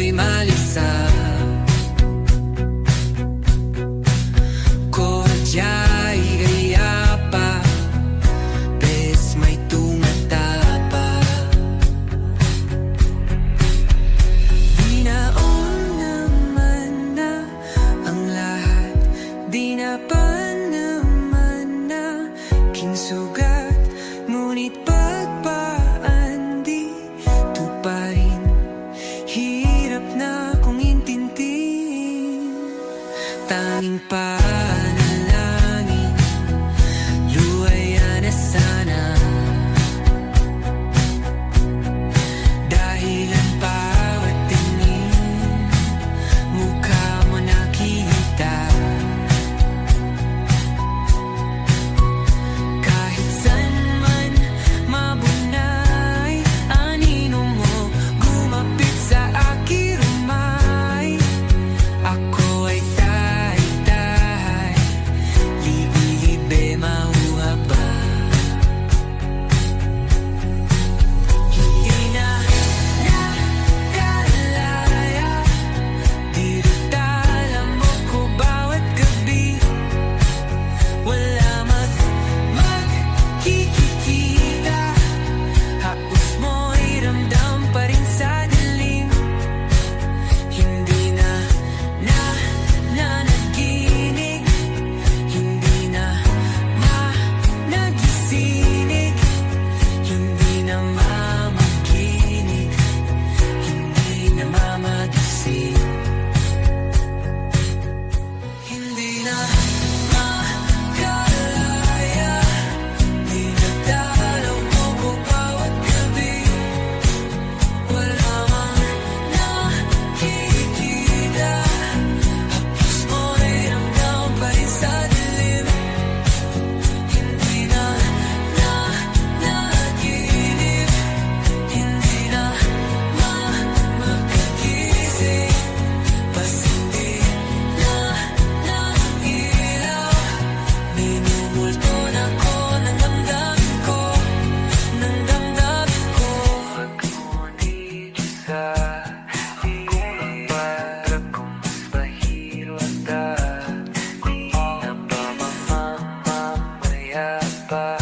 ako'y malisa. Kodya'y gaya pa, bes may tumatapa. Binaon naman na ang lahat, di na pa naman na kinsugat. Ngunit pagpaan di tuparin, hirap na kong intindihin. Tanging panalangin, luwaya na sana. Dahil ang bawat tingin, mukha mo nakita. Kahit saan man mabunay, anino mo gumapit sa aking rumay. Ako ay tahay-tahay, libi-libe mahuha ba? Hindi na nakalaya, dirutala mo ko bawat gabi. Wala magkikita, hapos mo'y ramdam pa rin sa dilim. Hindi na nanaginig, hindi na nagising, hindi na mamakinig, hindi na mamagising. Hindi na makalaya, dinadalaw mo ko bawat gabi. Wala mang nakikita, hapos mo'y ramdam pa rin sa dilim. Hindi na nanaginip, hindi na makagising. Bas hindi na nailaw, minumulto na ko ng damdamin ko, ng damdamin ko. Pag-ngunit sa kulang para kung mas mahirata, di na ba mamamaya pa?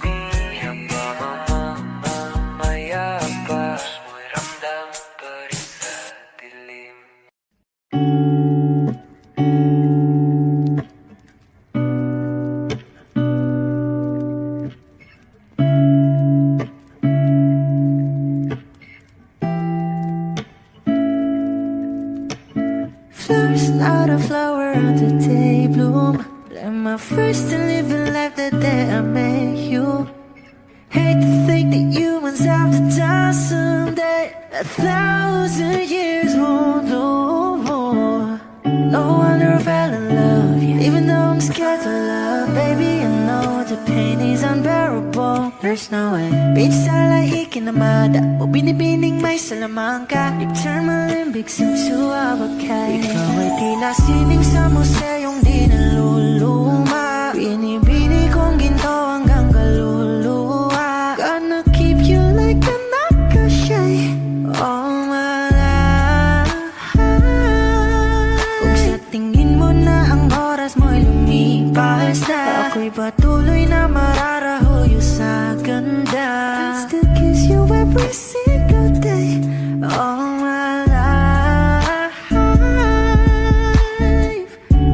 Di na ba mamamaya pa? Mo'y ramdam pa rin sa dilim. First not a flower on the day bloom. Like my first to living life the day I met you. Hate to think that humans have to die someday. 1,000 years won't know more. No wonder I fell in love, yeah. Even though I'm scared to love, baby, I know the pain is unbearable. There's no way. Bitch, salay ikinamada o binibining may salamangka. You turn my limbic simsuawakay. Ikaw ay tila sining sa museyong di naluluma. Binibini kong ginto hanggang kaluluwa. Gonna keep you like a nakashay all my life. Kung sa tingin mo na ang oras mo'y lumipas na, ako'y patuloy na mararahuyo sa ganda. I still kiss you every single day all my life.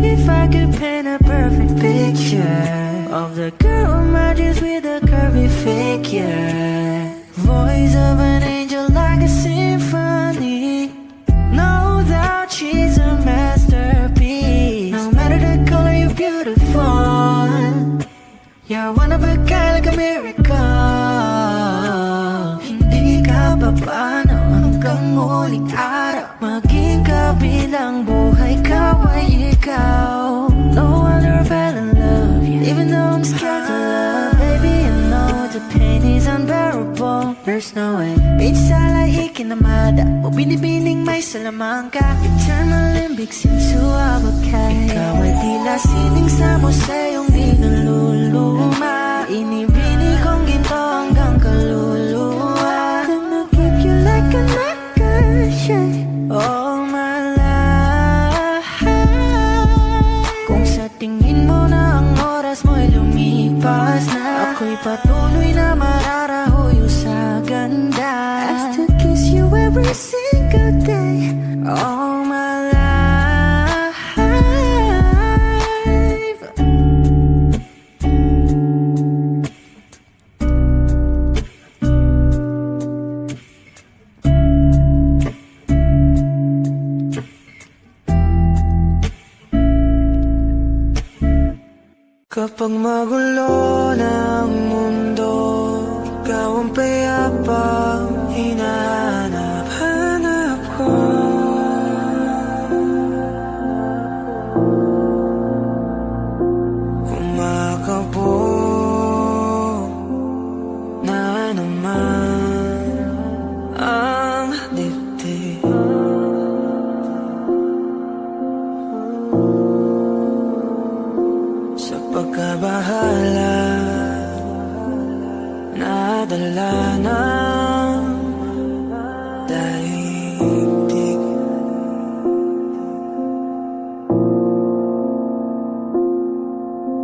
If I could paint a perfect picture of the girl who matches with a curvy figure, voice of an angel like a symphony, no doubt she's a masterpiece. No matter the color, you're beautiful. You're one of a kind, like a miracle. Hindi ka papaano hanggang muling araw, maging kabilang buhay ka ay ikaw. No wonder I fell in love, yeah. Even though I'm scared to love, baby, I know the pain is unbearable. There's no way. Bitch, salay ikinamada o binibining may salamangka. You turn my limbic simsuawakay. Ikaw ay tila sining sa museyong di naluluma. Inibini kong ginto hanggang kaluluwa. Gonna keep you like a nakashay every single day, all my life. Kapag magulo ng mundo, ikaw ang payapang hinahanap-hanap ko. Kumakabog na naman ang dibdib. Sa pagkabahala, nadala ng daigdig.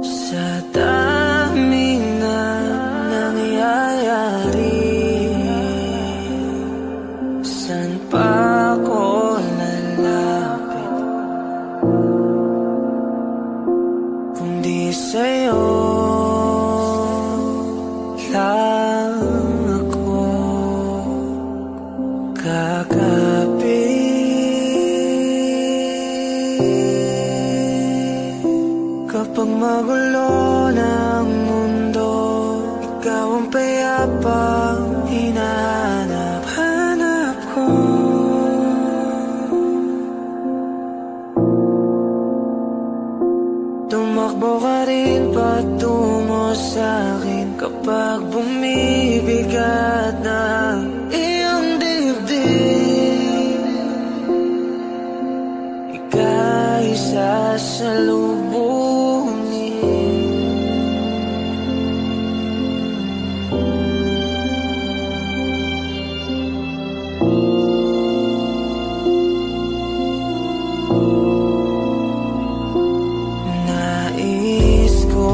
Sa dami na nangyayari, saan pa ako lalapit kundi sa'yo lang ako kakapit. Kapag magulo ng mundo, ikaw ang payapang hinahanap-hanap ko. Tumakbo ka rin patungo sa'kin kapag bumibigat na iyong dibdib. Ika'y sasalubungin. Nais ko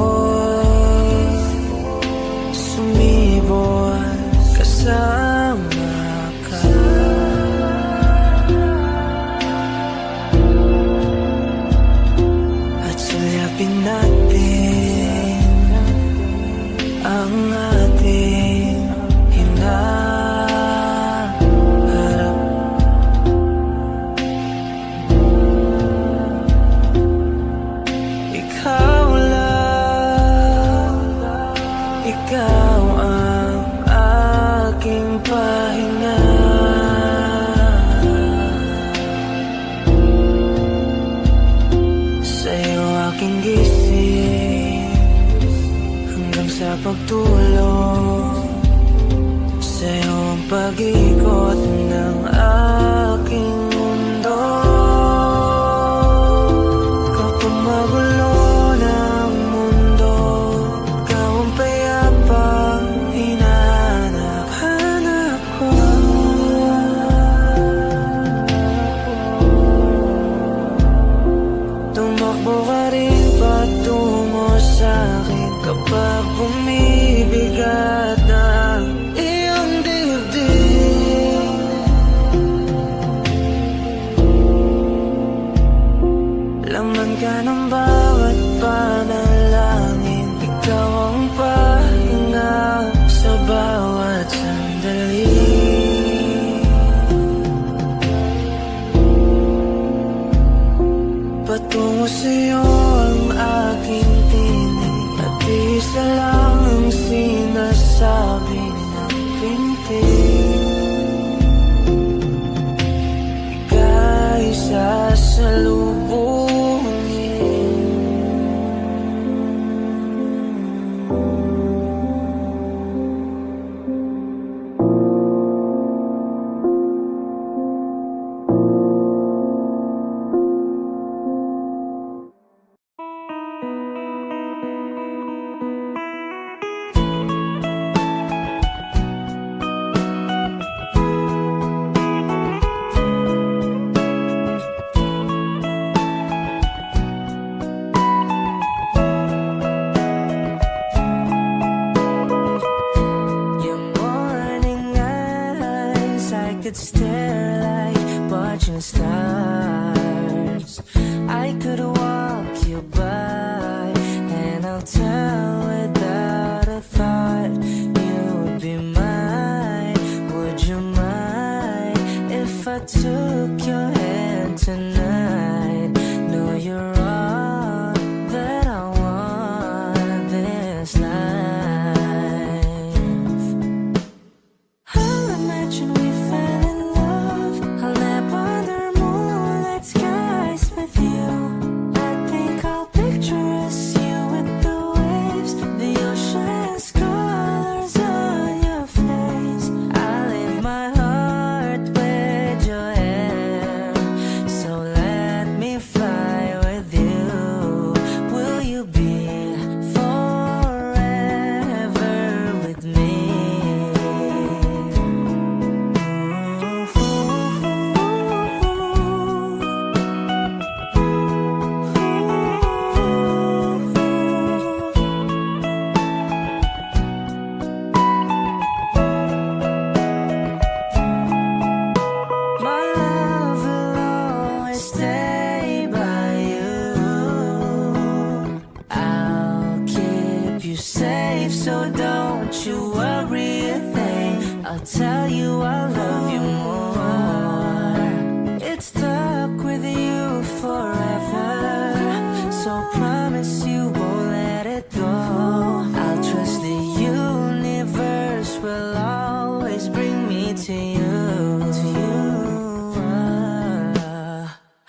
sumibol kasama ka. At sulyapin natin ang ating hinaharap. Ikaw lang, ikaw ang aking pahinga. Sa'yo aking gising hanggang sa pagtulog. Sa'yo ang pag-ikot ng aking mundo. Kapag magulo ng mundo, ikaw ang payapang hinahanap-hanap ko. Tumakbo ka rin patungo sa'kin kapag bumibigat na iyong dibdib. Laman ka ng bawat panalangin, ikaw ang pahinga sa bawat sandali. Patungo sa'yo ang aking tinig, at isa lang ang sinasabi ng pintig. Ika'y sasalubungin. imagine stars. I could walk you by, and I'll tell without a thought you would be mine. Would you mind if I took your hand tonight? No, you're all that I want this life. I'll imagine we fell in love. I'll nap under moonlight skies with you. I think I'll picture us, you with the waves, the ocean's colors on your face. I leave my heart with your hair, so let me fly with you. Will you be forever with me? My love will always stay by you. I'll keep you safe, so don't you worry a thing. I'll tell you I love you more. It's stuck with you forever, so promise you won't let it go. I'll trust the universe will always bring me to you.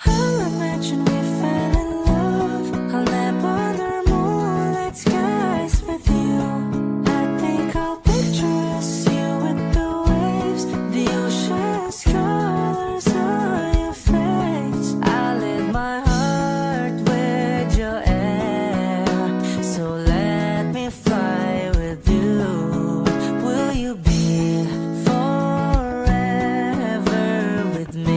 I'll imagine we fell in love. I'll nap under moonlight skies with you. I think I'll picture us, you with the waves, the ocean's colors on your face. I live my heart with your air, so let me fly with you. Will you be forever with me?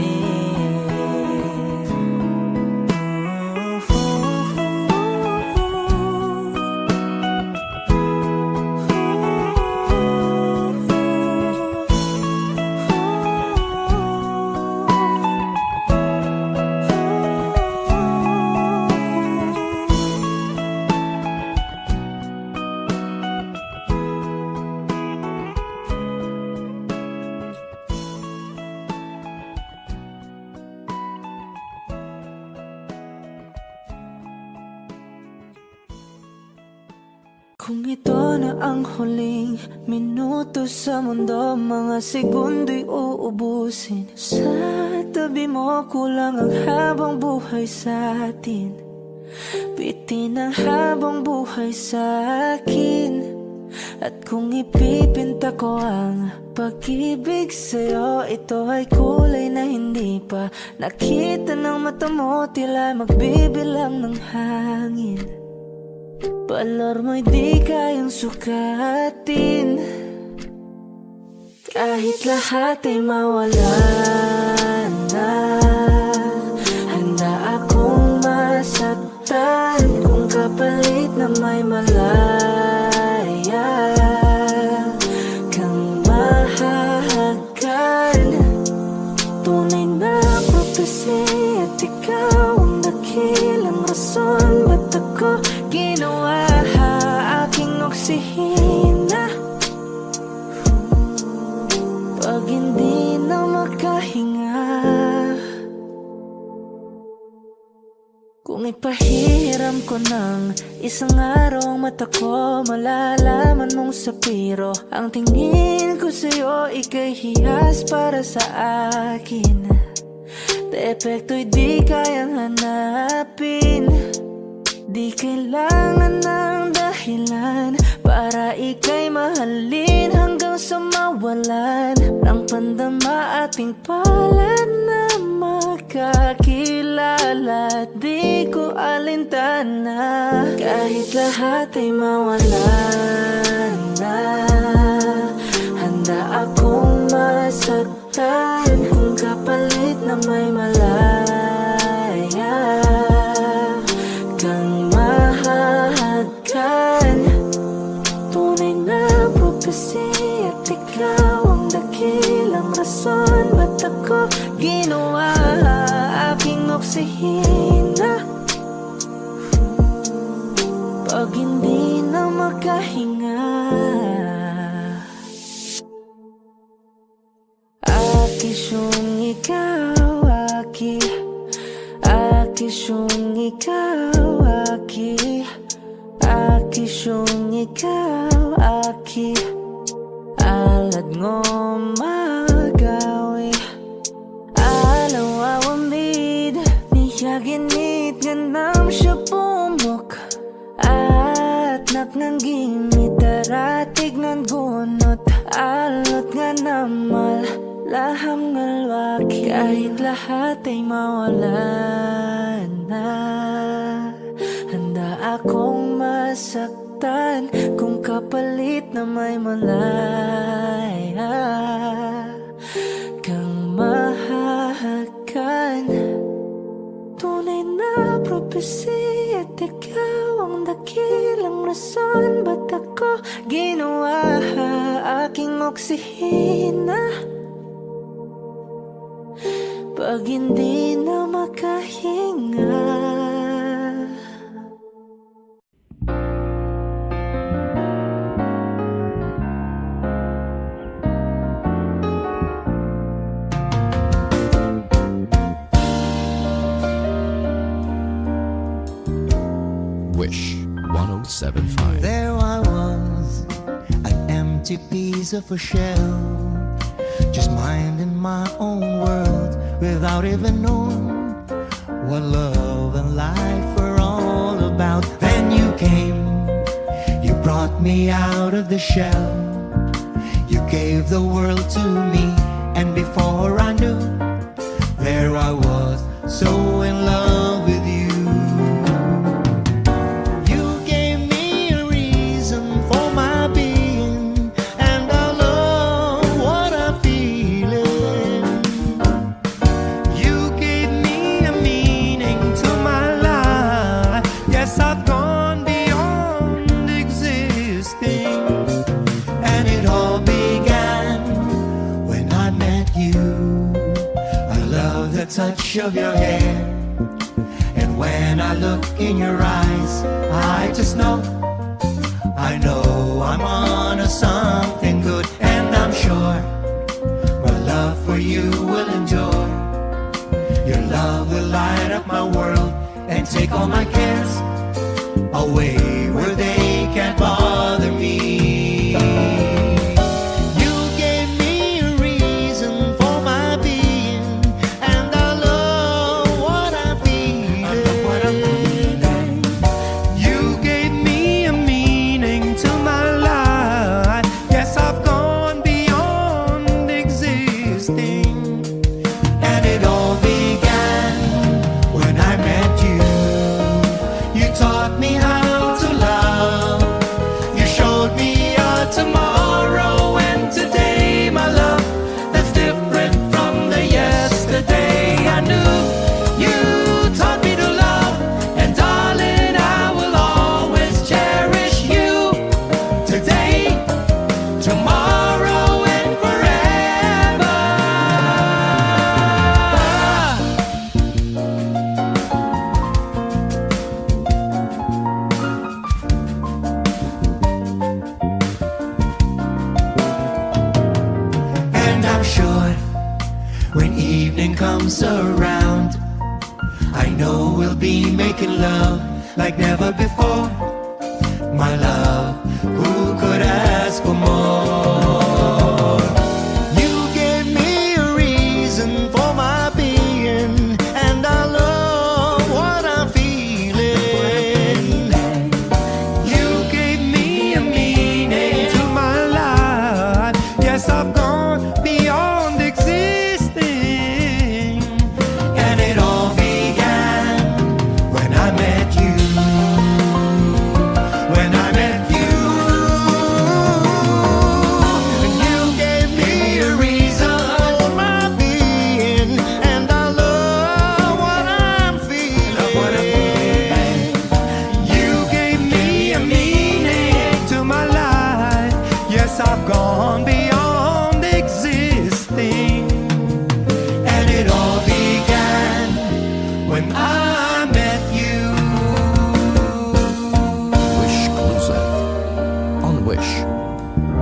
Kung ito na ang huling minuto sa mundo, mga segundo'y uubusin. Sa tabi mo kulang ang habang buhay sa atin. Bitin ang habang buhay sa akin. At kung ipipinta ko ang pag-ibig sa'yo, ito ay kulay na hindi pa nakita ng mata mo, tila magbibilang ng hangin. Balor mo'y di kayang sukatin, kahit lahat ay mawala na. Handa akong masaktan kung kapalit na may malaya kang mahahagan. Tunay na prophecy at ikaw ang dakilang rason ba't ako ginawa aking oksihina. Pag hindi na makahinga, kung ipahiram ko ng isang araw ang mata ko, malalaman mong sapiro ang tingin ko sa'yo, ika'y hiyas para sa akin. Depekto'y di kayang hanapin, di kailangan ng dahilan para ika'y mahalin hanggang sa mawalan ng pandama ating palad na makakilala. Di ko alintana kahit lahat ay mawalan na. Handa akong masaktan kung kapalit na may malaya kang mahahagan. Tunay na prophecy at ikaw ang dakilang rason ba't ako ginawa oksihina pag hindi na makahinga. Akisyong ikaw, akisyong ikaw, akisyong ikaw, alad ngo magawi alaw awamid niya ginit nga nam siya pumok at napnang gimit daratig ng gunot alot nga namal laham ngalwaki kahit lahat ay mawala na. Handa akong masaktan kung kapalit na may malaya kang mahahagan. Tunay na prophecy at ikaw ang dakilang rason ba't ako ginawa aking oksihina pag hindi na makahinga. Wish 1075. There I was, an empty piece of a shell, just minding my own world without even knowing what love and life were all about. Then you came, you brought me out of the shell, you gave the world to me, and before I knew, there I was, so in love with you. Touch of your hair, and when I look in your eyes, I just know, I know I'm on to something good, and I'm sure my love for you will endure. Your love will light up my world and take all my cares away where they can't bother me. Around, I know we'll be making love like never before. My love, who could ask for more? You gave me a reason for my being, and I love what I'm feeling. You gave me a meaning to my life. Yes, I've gone beyond existing. when I met you. Wish Cluzet on Wish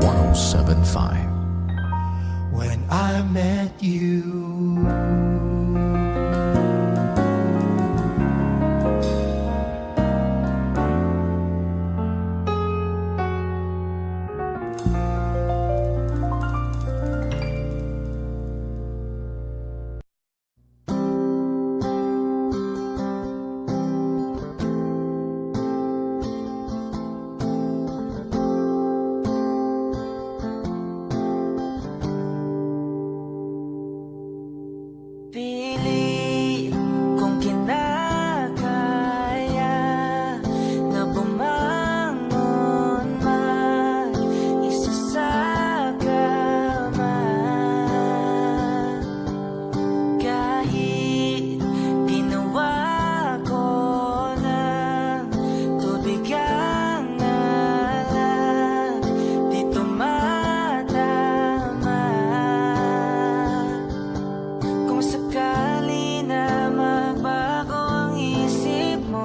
1075. When I met you. Pili kung kinakaya na bumangon mag-isa sa kama, kahit ginawa ko ng tubig ang alak, di tumatama. Kung sakali na magbago ang isip mo,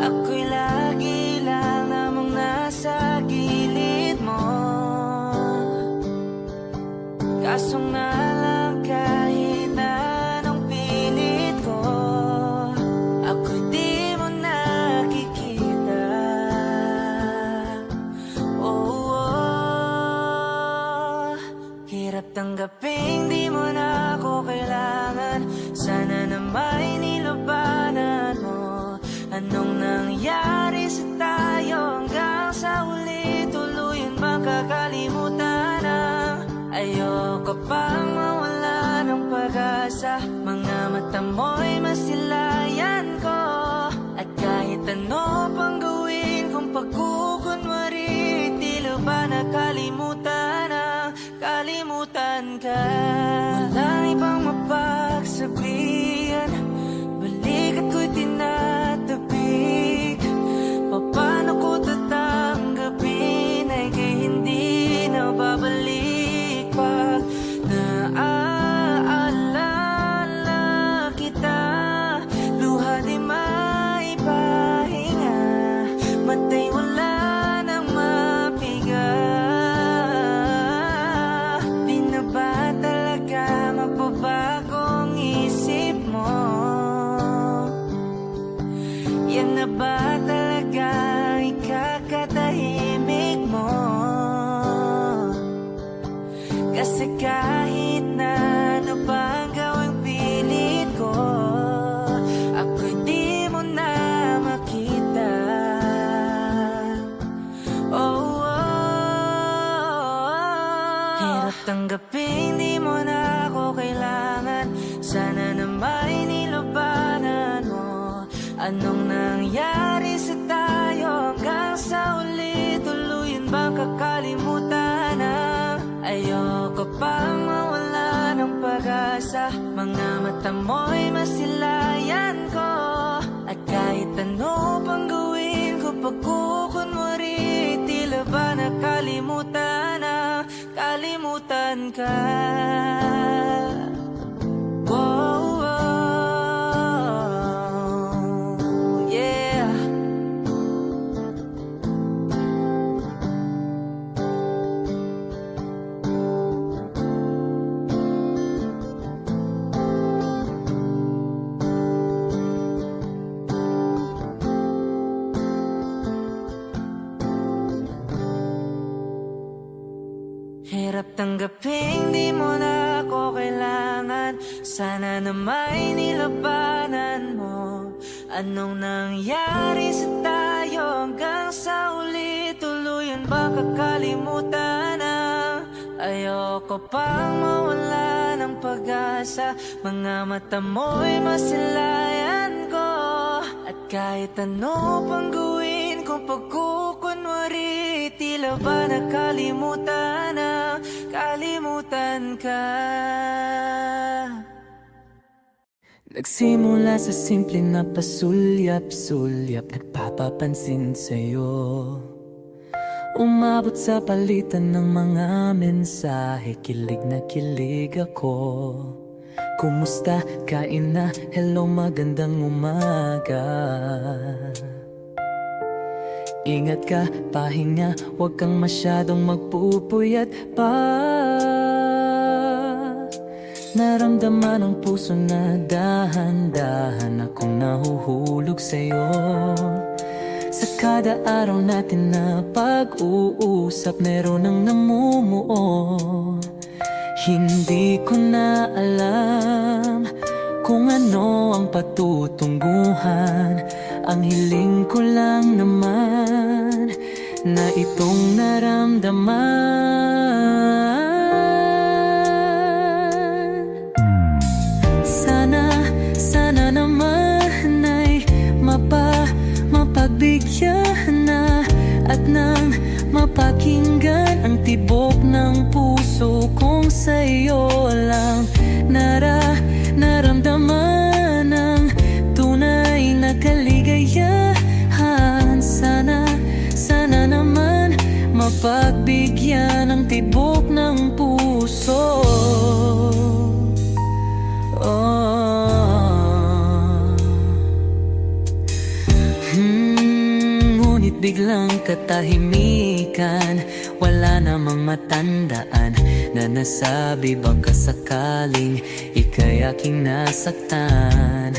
ako'y lagi lang namang nasa gilid mo. Kaso nga lang kahit anong pilit ko, ako'y di mo nakikita. Oh, oh. Hirap tanggaping di mo na ako kailangan. Sana na may nilabanan mo. Anong nangyari sa tayo hanggang sa huli? Tuluyan bang kakalimutan na? Ayoko pang mawala ng pag-asa. Mga mata mo'y masilayan ko. At kahit ano pang gawin kung pagkukunwari, tila ba nakalimutan na? Kalimutan ka. Walang ibang mapagsabihan, balikat ko'y tinatabik. Paano ko tatanggapin ay kay hindi na babalik pag naaalala kita. Luha di maipahinga, matay wala nang mapiga. Di na ba talaga magbabago ang isip mo? Yan na ba talaga ikakatahimik mo? Kasi kahit na ano pa ang gawing pilit ko, ako'y di mo na makita. Oh, oh. Hirap tanggapin di mo na ako kailangan. Sana na may nilabanan mo. Anong nangyari sa tayo hanggang sa uli? Tuluyan bang kakalimutan na? Ayoko pang mawala ng pag-asa. Mga mata mo'y masilayan ko. At kahit ano pang gawin ko pagkukunwari, tila ba nakalimutan na? Kalimutan ka. Whoa, whoa, yeah. Hirap tanggaping di mo na ako kailangan. Sana na may nilabanan mo. Anong nangyari sa tayo hanggang sa uli? Tuluyan ba kakalimutan na? Ayoko pang mawala ng pag-asa. Mga mata mo'y masilayan ko. At kahit ano pang gawin kung pagkukunwari, tila ba nakalimutan na? Kalimutan ka. Nagsimula sa simple na pasulyap-sulyap, nagpapapansin sa'yo. Umabot sa palitan ng mga mensahe, kilig na kilig ako. Kumusta? Kain na? Hello, magandang umaga. Ingat ka, pahinga, huwag kang masyadong magpupuyat pa. Naramdaman ang puso na dahan-dahan akong nahuhulog sa'yo. Sa kada araw natin na pag-uusap, meron ang namumuo. Hindi ko na alam kung ano ang patutunguhan. Ang hiling ko lang naman na itong naramdaman. Sana naman ay mapagbigyan na at nang mapakinggan ang tibok ng puso kong sa'yo lang naramdaman ang tunay na kaligayahan. Sana naman mapagbigyan ang tibok ng puso. Ngunit biglang katahimikan, wala namang matandaan na nasabi baka sakaling ika'y aking nasaktan.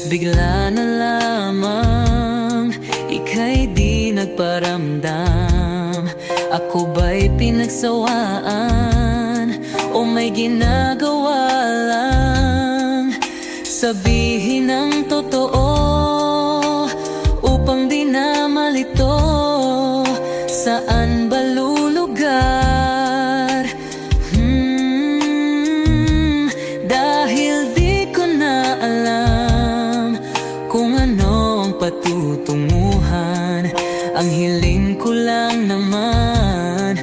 Bigla na lamang ika'y di nagparamdam. Ako ba'y pinagsawaan o may ginagawa lang? Sabihin ang totoo upang di na malito. Saan ba lulugar? Dahil di ko na alam kung ano ang patutunguhan. Ang hiling ko lang naman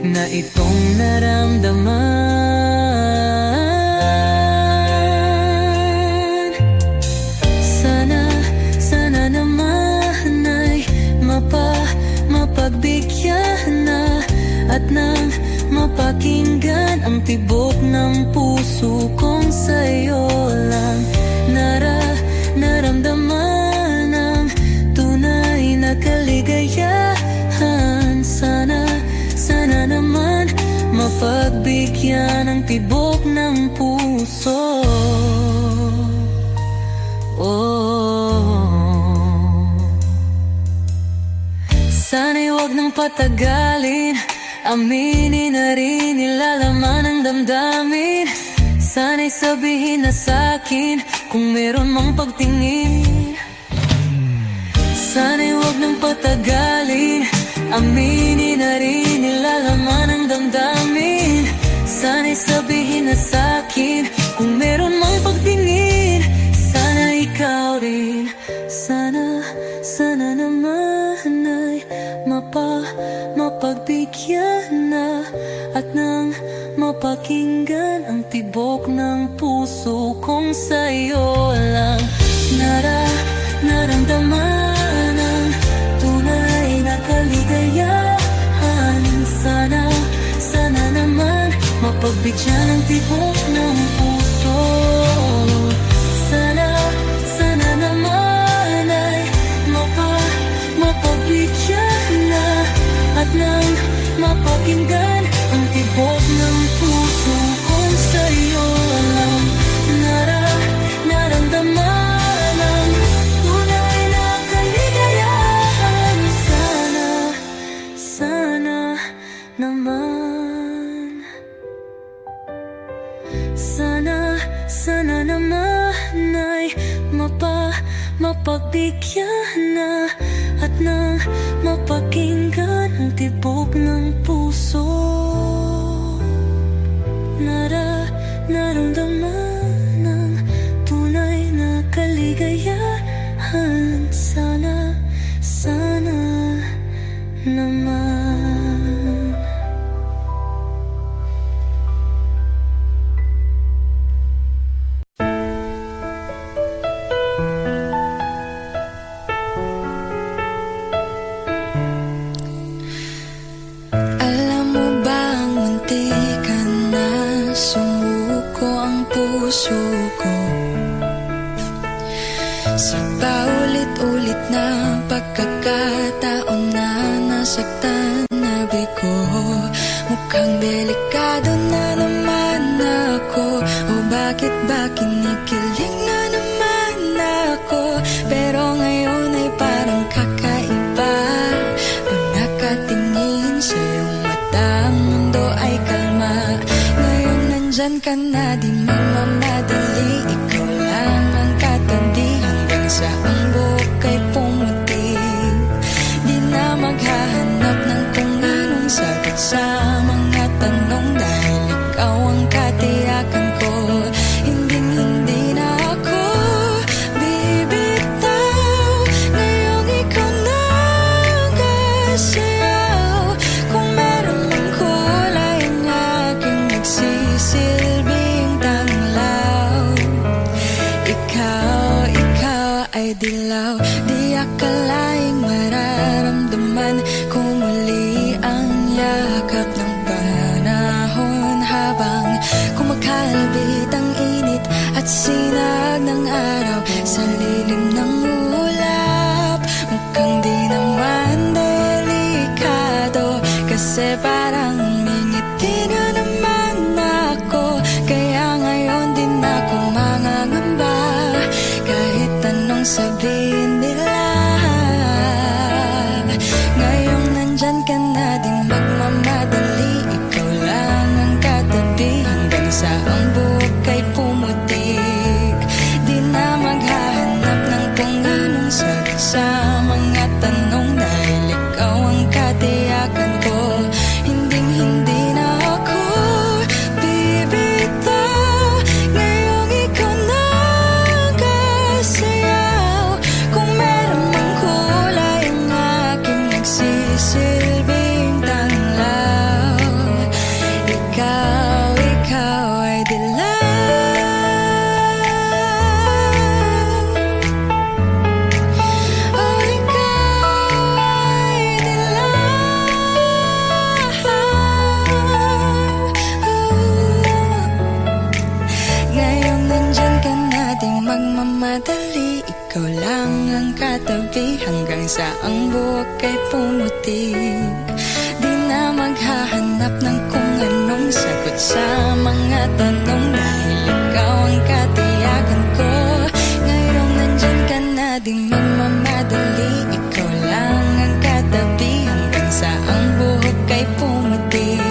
na itong naramdaman. Sana naman ay mapagbigyan na at nang mapakinggan ang tibok ng puso kong sa'yo lang naramdaman ang tunay na kaligayahan. Sana naman mapagbigyan ang tibok ng puso. Sana'y huwag nang patagalin, aminin na rin nilalaman ang damdamin. Sana'y sabihin na sa'kin kung meron mang pagtingin. Sana'y huwag nang patagalin, aminin na rin nilalaman ang damdamin. Sana'y sabihin na sa'kin kung meron mang pagtingin. Sana ikaw rin, sana naman ay mapagbigyan na at nang mapakinggan ang tibok ng puso kong sa'yo lang naramdaman ang tunay na kaligayahan. Sana naman mapagbigyan ang tibok ng puso. Sana naman ay mapagbigyan na at nang mapakinggan ang tibok ng puso kong sa'yo lang naramdaman ang tunay na kaligayahan. Sana naman, sana naman ay mapagbigyan na at nang mapakinggan ang tibok ng puso. Naramdaman ang tunay na kaligayahan. Sana naman. Alam mo bang muntikan na sumuko ang puso puso ko. Sa paulit-ulit na pagkakataon na nasaktan na bigo, mukhang delikado na naman ako. O bakit ba kinikilig na naman ako? Pero ngayon ay parang kakaiba. Pag nakatingin sa iyong mata, ang mundo ay kalma. Ngayon nandyan ka na, di magmamadali. Ikaw lang ang katabi hanggang sa ang buhok ay pumuti. Di na maghahanap ng kung anong sagot sa mga tanong, dahil ikaw ang katiyakan ko. Hindi na ako bibitaw. Ngayong ikaw na ang kasayaw. Kung meron mang kulay ang aking nagsisilbing tanglaw. Ikaw ay dilaw. Di akalaing mararamdaman ko muli ang yakap ng panahon, habang kumakalbit ang init at sinag ng araw sa lilim ng ulap. Mukhang di naman delikado, kasi parang mingiti na naman ako. Kaya ngayon din ako mangangamba, kahit anong sabihin nila. Ngayong nandyan ka na, di magmamadali. Ikaw lang ang katabi hanggang sa ang buhok ay pumutik. Di na maghahanap ng kung anong sagot sa mga tanong, dahil ikaw ang katiyakan ko. Hindi na ako bibitaw. Ngayong ikaw na ang kasayaw. Kung meron mang kulay ang aking nagsisilbing tanglaw. Ikaw ay dilaw. Oh, ikaw ay dilaw. Ngayong nandyan ka na, di magmamadali. Ikaw lang ang katabi hanggang sa ang buhok ay pumuti. Di na maghahanap ng kung anong sagot sa mga tanong, dahil ikaw ang katiyakan ko. Ngayong nandyan ka na, di magmamadali. Ikaw lang ang katabi hanggang sa ang buhok ay pumuti.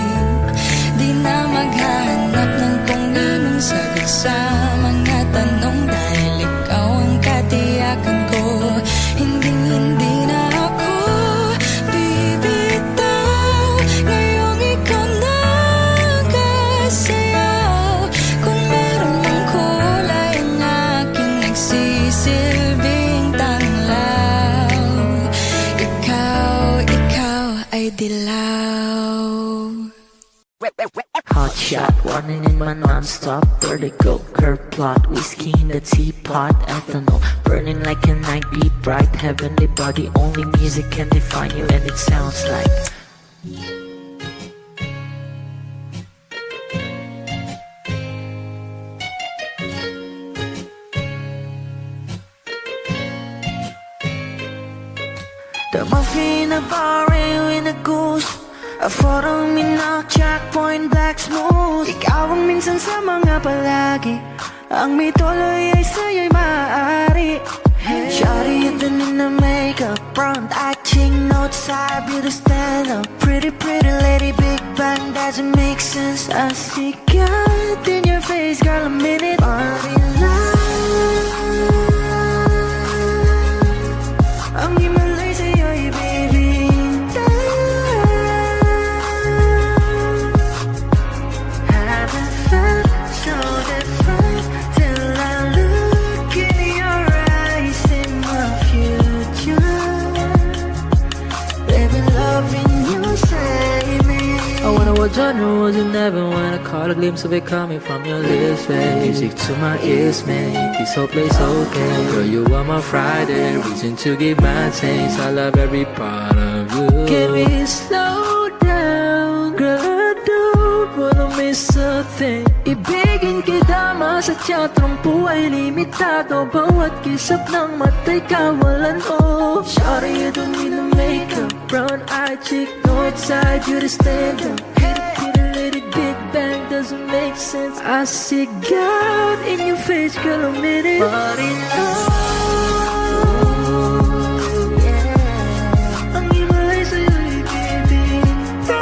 Di na maghahanap ng kung anong sagot sa mga tanong, dahil ikaw ang katiyakan ko. Hindi na ako bibitaw. Ngayong ikaw na ang kasayaw. Kung meron mang kulay ang aking nagsisilbing tanglaw. Ikaw ay dilaw. Hot shot, running in my non-stop vertical curve plot, whiskey in the teapot, ethanol burning like a night, be bright, heavenly body, only music can define you, and it sounds like the muffin, a bar, with a goose. A photo minok, checkpoint, black smooth. Ikaw ang minsan sa mga palagi. Ang may tuloy ay sa'yo'y maaari. Shawty, you done in the makeup, front acting, outside, beauty stand up. Pretty lady, big bang, doesn't make sense. I see God in your face, girl, a minute. Party love. Ang himalay sa'yo'y baby. Genre you never when I caught a glimpse of it coming from your lips, babe. Music to my ears, make this whole place okay. Girl, you are my Friday, reason to give my taste. I love every part of you. Can we slow down? Girl, I don't wanna miss a thing. Ibigin kita, masadya tong buhay limitado. Bawat kisap ng mata'y kawalan mo. Shawty, you don't need no makeup. Brown-eyed chick, no outside, you to stand up. Hit it, let it big bang, doesn't make sense. I see God in your face, girl, I'm in it. But in love, yeah. Ang himalay sa'yo'y bibitaw.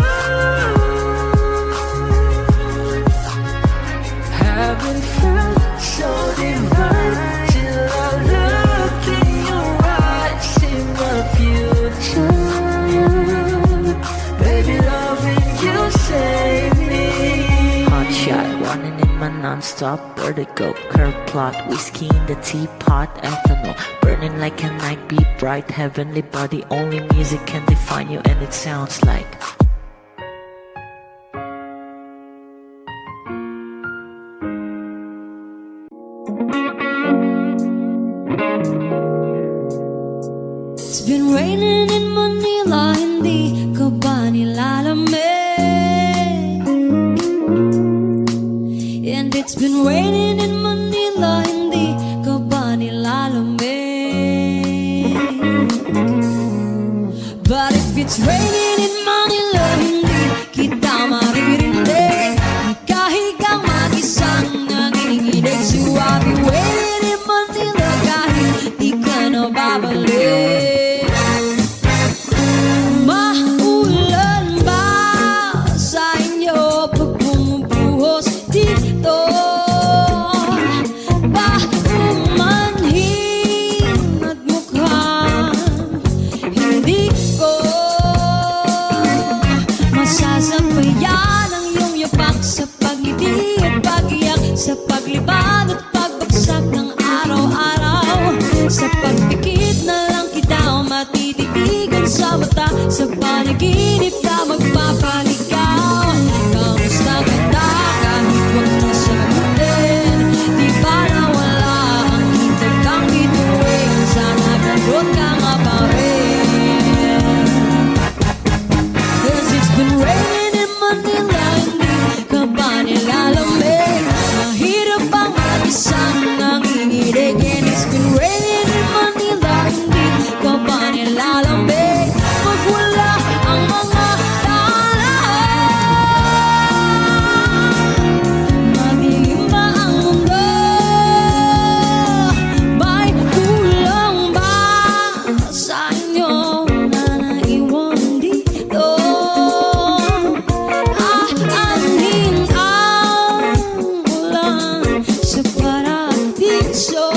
Haven't felt so divine till I look in your eyes, see my future. Baby, loving you save me. Hot shot, running in my non-stop vertigo. Curve plot, whiskey in the teapot, ethanol burning like a night, be bright, heavenly body. Only music can define you, and it sounds like. It's been raining in Manila, hindi ka ba nilalamig? And it's been raining in Manila, hindi ka ba nilalamig? But if it's raining in Manila, hindi kita maririnig. Nagkahigang mag-isang nanginginig. So I'll be waiting in Manila kahit di ka na babalik. Maulan ba sa inyo pag bumubuhos dito? Ba umanhin at mukhang hindi ko masasabayan ang iyong yapak sa pag-ibig at pag-iyak, sa paglibad at pagbagsak ng araw-araw. Sa pagpikit na lang kita matititigan sa mata, sa panaginip ka magpapaligaw. Kamusta kita kahit wag na sagutin? Di ba nawala ang hintag kang bituin? Sana gano'n ka nga pa rin. 'Cause it's been raining in Manila, hindi ka ba nilalamig? Mahirap bang mag-isang nanginginig? And it's been raining in Manila, hindi ka ba nilalamig? Pag wala ang mga daan, madilim ba ang mundo? May kulang ba sa inyo na naiwan dito? Aanhin ang ulan sa paradiso.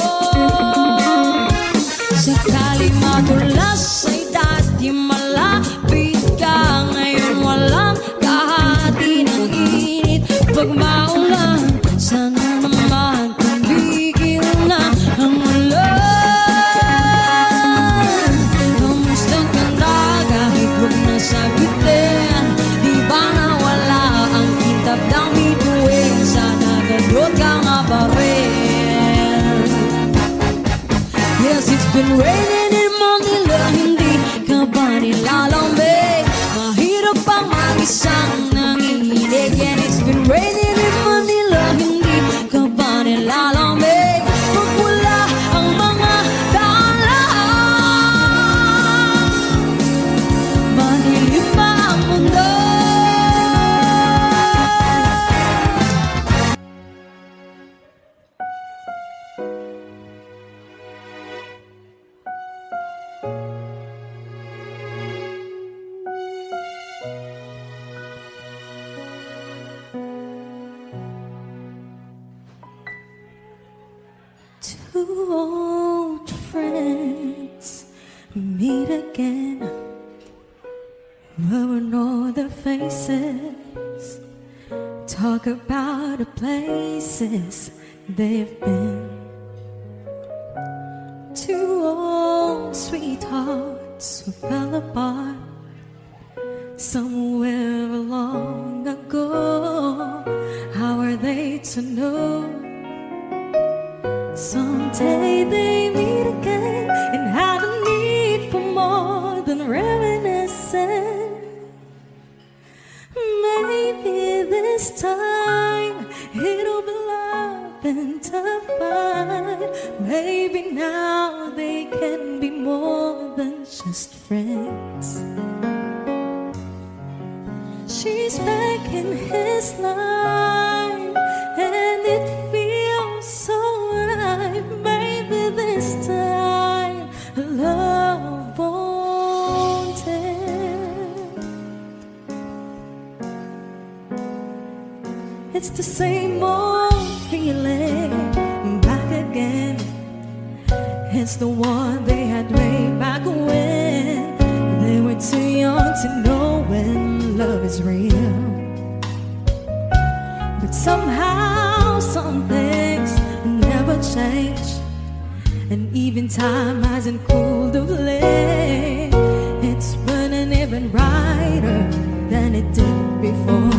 Sakali madulas ay dati malapit ka, ngayon walang kahati ng init. Pag maulan, sana naman tumigil na ang ulan. Kamusta ka na kahit huwag na sagutin? Di ba nawala ang kitab ng bituin? Sana gano'n ka nga pa rin. Yes, it's been raining in Manila, hindi ka ba nilalamig? Mahirap bang mag-isang nanginginig? And it's been raining in Manila, hindi ka ba nilalamig? Pag wala ang mga daan, madilim ba ang mundo? Two old friends meet again, we'll know their faces, talk about the places they've been. Two old sweethearts who fell apart somewhere long ago. How are they to know? Someday they meet again and have a need for more than reminiscing. Maybe this time happened to find maybe now they can be more than just friends. She's back in his life and it feels so right. Maybe this time love won't end. It's the same old feeling back again. It's the one they had way back when they were too young to know when love is real. But somehow some things never change, and even time hasn't cooled the flame. It's burning even brighter than it did before.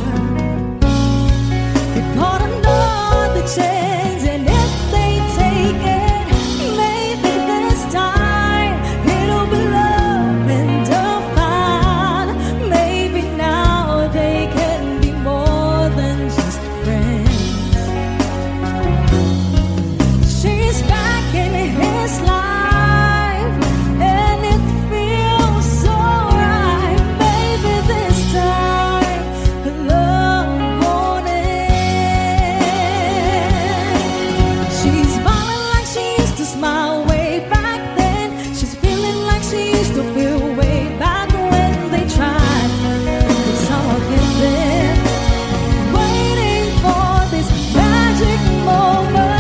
It brought another change, and if they take it, maybe this time it'll be love and divine. Maybe now they can be more than just friends. She's back in his life, and it feels so right. Maybe this time love won't end. She's smiling like she used to smile way back then. She's feeling like she used to feel way back when they tried. It's all been there, waiting for this magic moment.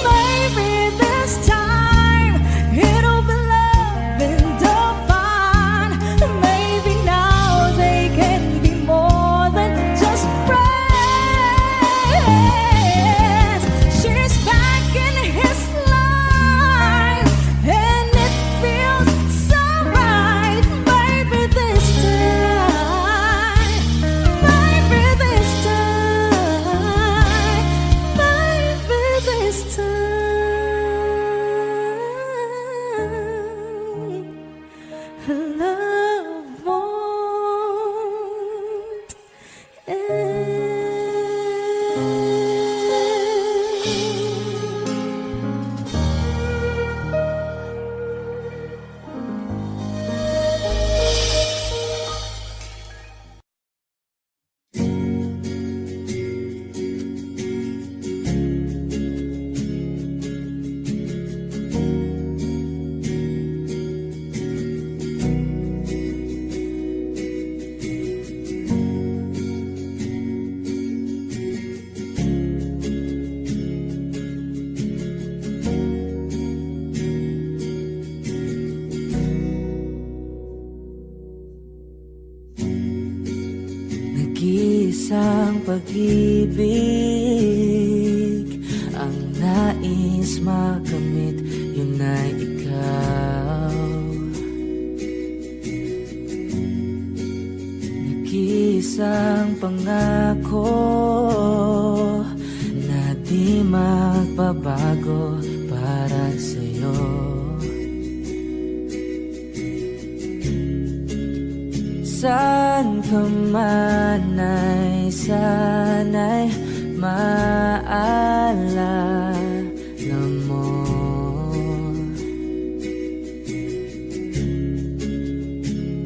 Maybe this time it'll be love and divine. Maybe now they can be more than just friends. She's back in his life, and it feels so right. Maybe this time, maybe this time, maybe this time, love won't end. Nag-iisang pag-ibig ang nais makamit, yun ay ikaw. Nag-iisang pangako na di magbabago para sa'yo. Saan ka man ay sana'y maalala mo.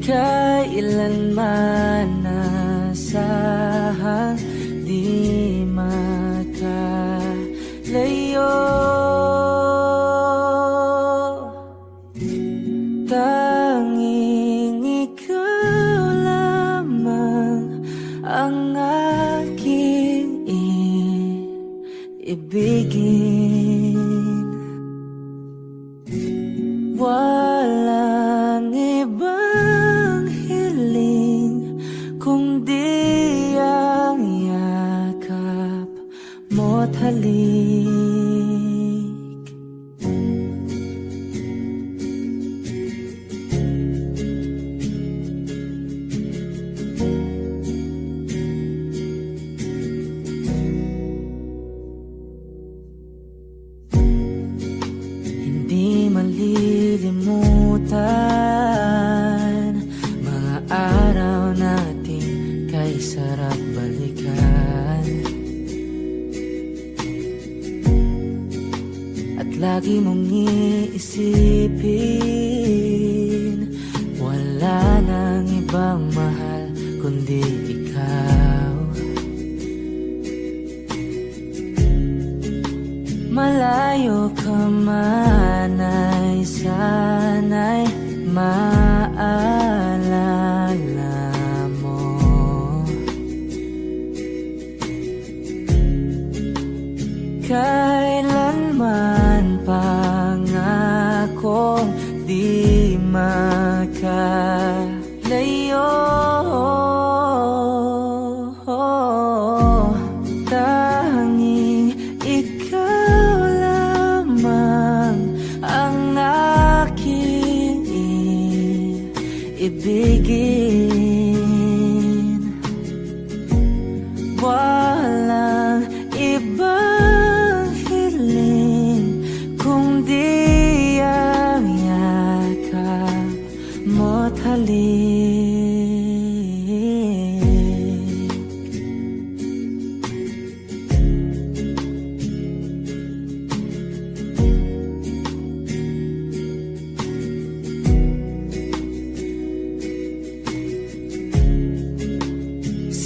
Kailanman nasahang di makalayo. Tanging ikaw lamang ang aking ibigin. Walang ibang hiling kundi ang yakap mo't halik. sarap balikan. At lagi mong iisipin, wala nang ibang mahal kundi ikaw. Malayo ka man ay sana'y maalala mo. Kailanman pangakong di makalayo. Tanging ikaw lamang ang aking ibigin. Walang ibang hiling kundi ang yakap mo't halik.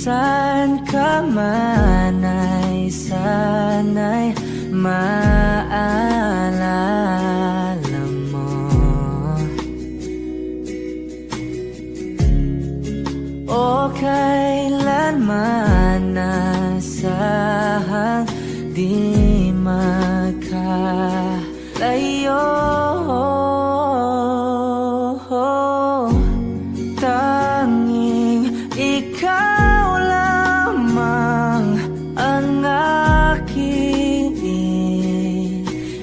Saan ka man ay sana'y maalala mo. O kailanman nasahang di makalayo. Tanging ikaw lamang ang aking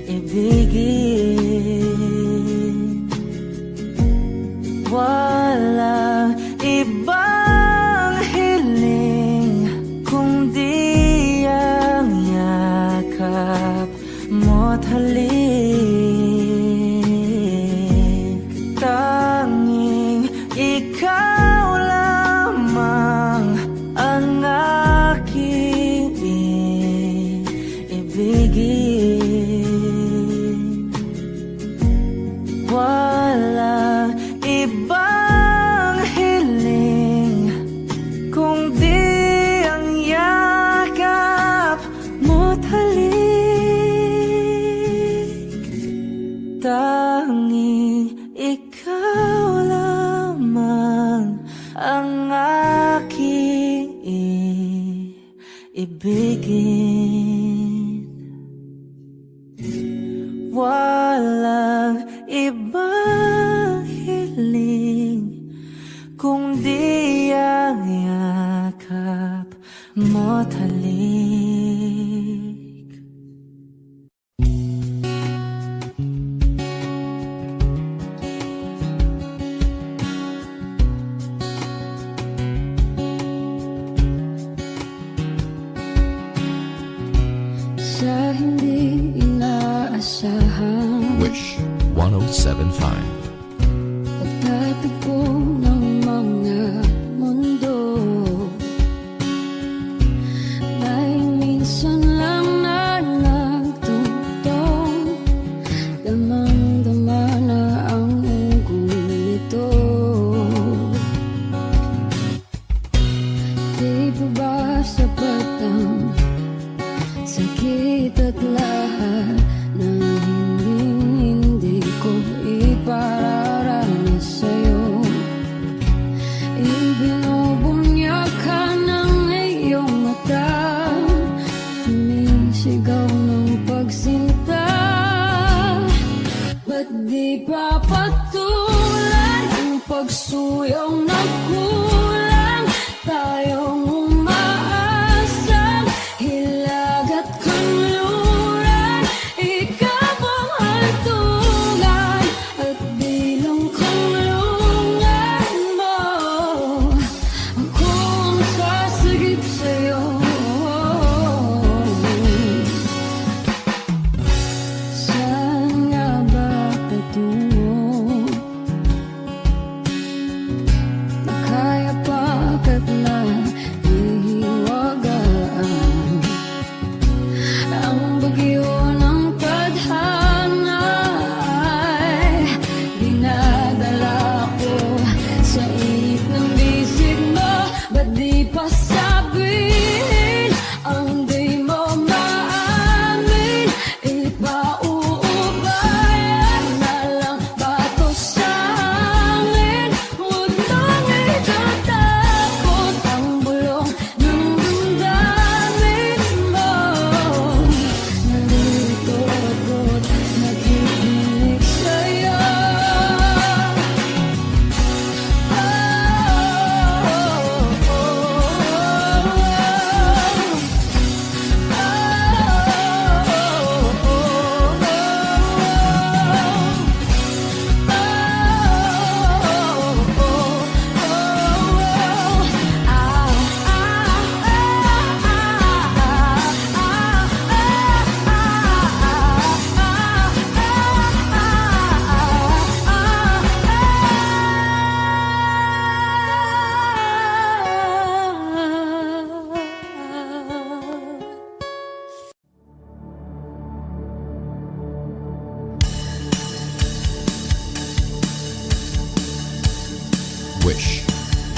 ibigin. Walang ibang hiling kundi ang yakap mo't halik. Tanging ikaw lamang ang aking ibigin. Walang ibang hiling kundi ang yakap mo't halik. Tanging ikaw lamang ang aking ibigin. Walang ibang hiling kundi ang yakap mo't halik. Sa hindi inaasahan, Wish 1075. pagtatagpo ng mga mundo, may minsan lang na nagtutong, damang-dama na ang ugong nito. Di pa ba sapat ang sakit at lahat na hindi ko ipararanas sa'yo? Ibinubunya ka ng iyong mata, sumisigaw ng pagsinta. Ba't di pa patulan ang pagsuyaw na kulang? Tayong umaasang hilag at kanluran, ikaw ang hantungan at bilang kanlungan mo. Ako ang sasagip sa'yo. Saan nga ba patungo?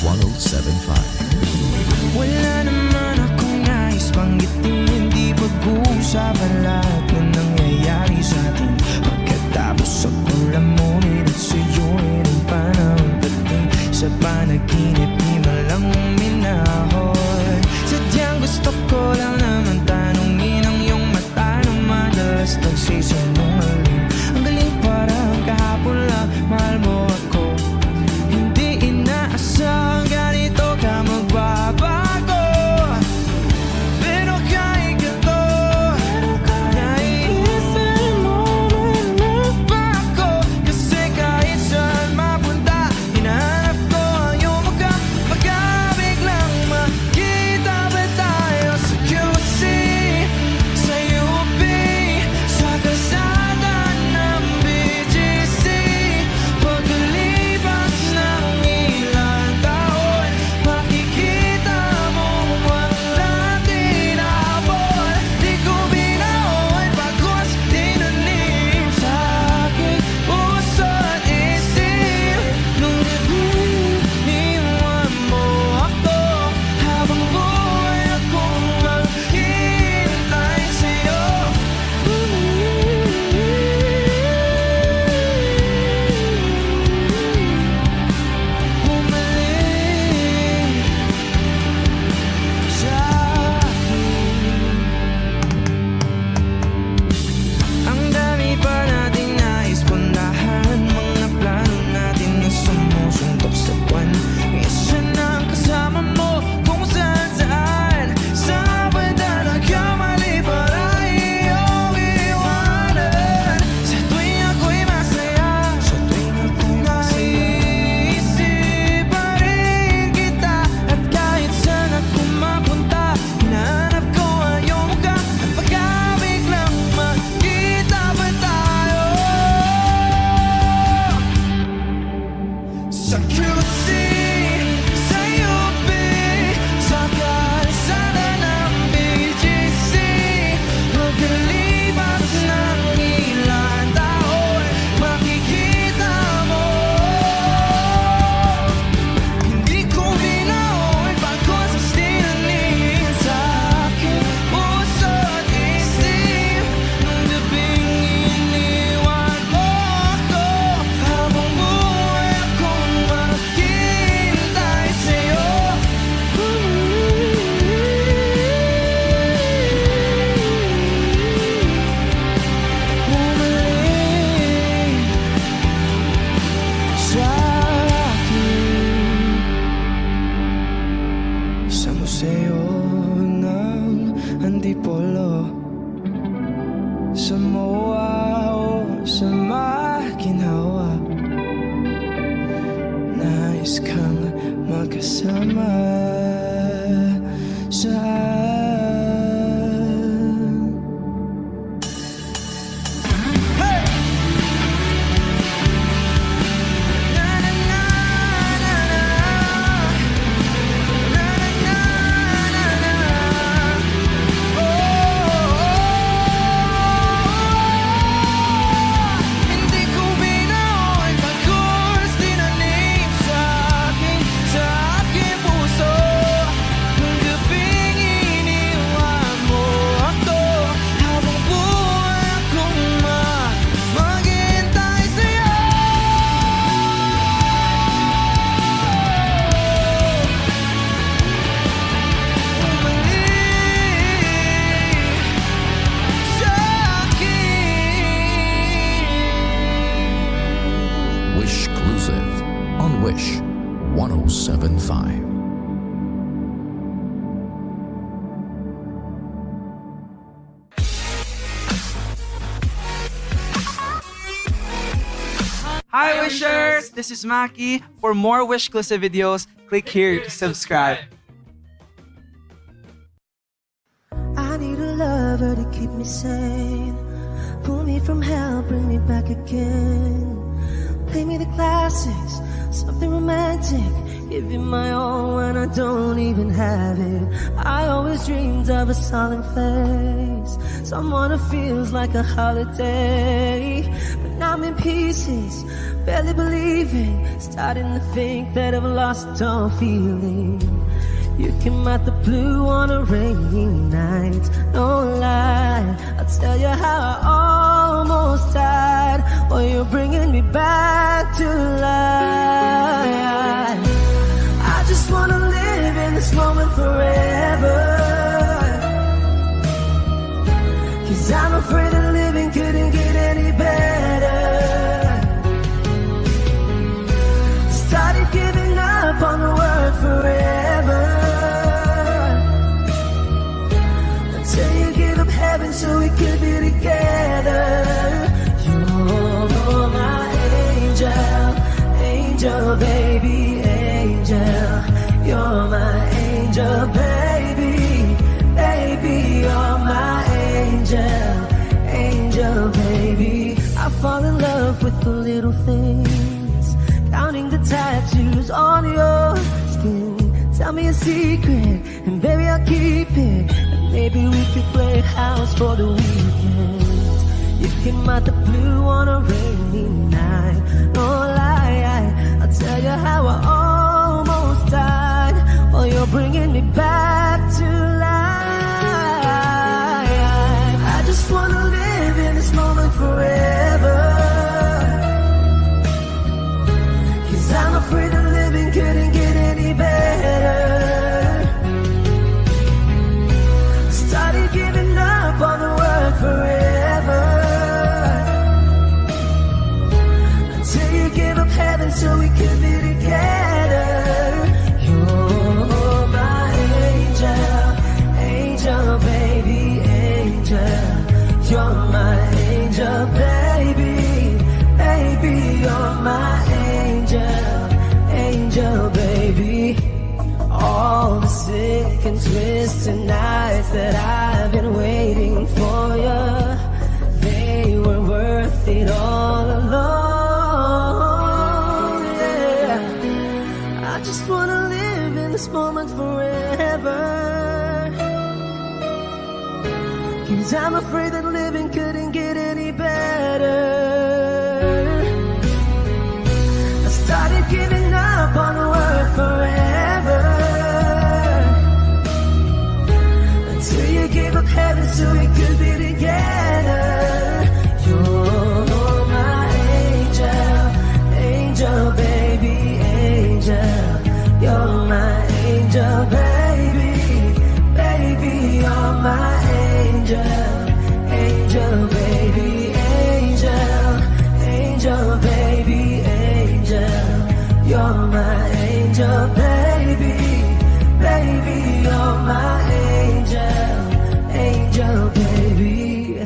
107.5. Wala naman akong nais banggitin, hindi pag-uusapan lahat na nangyayari sa atin. Pagkatapos ako lamunin at suyuin ang panahon dating sa panaginip, di man lang minahon. Sadyang gusto ko lang naman tanungin ang iyong mata na madalas nagsisinungaling. Ang galing parang kahapon lang, mahal mo ako. Hindi inaasahang ganito ka magbabago. Pero kahit ganito, naiisip mo man ba ako? Kasi kahit saan mapunta, hinahanap ko ang iyong mukha. Baka biglang makita ba tayo sa QC, sa UP, sa kalsada ng BGC? Pagkalipas ng ilang taon, makikita mo wala tinapon. Di ko binaon pagkos tinanim sa aking puso at isip. Nung iniwan mo ako, habang buhay akong maghihintay sa'yo. Bumalik sa akin. Ang dami pa nating nais puntahan, mga plano natin na sumusuntok sa buwan. Isa na ang kasama mo kung saan saan. Sa banda nagkamali para iyong iwanan. Sa tuwing ako'y masaya, sa tuwing ako'y naiisip pa rin kita. At kahit saan ako mapunta, hinahanap ko ang iyong mukha. At baka biglang makita ba tayo sa QC, sa UP, sa kalsada ng BGC? Pagkalipas ng ilang taon, makikita mo. Hindi ko binaon pagkos tinanim sa aking puso at isip. Nung gabing iniwan mo ako, habang buhay akong maghihintay sa'yo. Bumalik sa akin. Sa museo ng Antipolo, sa MOA o sa Makinhawa, nais kang magkasama sa Hey! Na na na na na, na na na na na. Hindi ko binaon pagkos tinanim sa aking puso. Nung gabing iniwan mo ako, habang buhay akong maghihintay sa'yo. Bumalik sa akin. Wish Exclusive on Wish 107.5. Hi Wishers! This is Maki. For more Wish Exclusive videos, click here to subscribe. I need a lover to keep me sane. Pull me from hell, bring me back again. Play me the classics, something romantic. Give you my all when I don't even have it. I always dreamed of a solemn face, someone who feels like a holiday. But now I'm in pieces, barely believing, starting to think that I've lost all feeling. You came out the blue on a rainy night, no lie. I'll tell you how I almost died, while you're bringing me back to life. I just wanna live in this moment forever, 'cause I'm afraid that living couldn't get any better. Started giving up on the word forever, until you give up heaven so we could be together. You're my angel, angel baby, angel. You're my angel baby, baby. You're my angel, angel baby. I fall in love with the little things, counting the tattoos on your skin. Tell me a secret, and baby I'll keep it. And maybe we could play house for the weekend. You came out the blue on a rainy night, no lie. I'll tell you how I almost died, while you're bringing me back to life. I just wanna live in this moment forever, 'cause I'm afraid that living couldn't get any better. Started giving up on the word forever, until you give up heaven so we could be together. You're my angel, angel baby, angel. You're my angel baby, baby. You're my angel, angel baby. All the sick and twisted nights that I've been waiting for you, they were worth it all along. Yeah, I just wanna live in this moment forever, 'cause I'm afraid that living couldn't get any better. I started giving up on the word forever, until you gave up heaven so we could be together. You're my angel, angel baby, angel. You're my angel baby, baby. You're my angel, angel baby, angel. Angel baby, angel. You're my angel baby, baby. You're my angel, angel baby.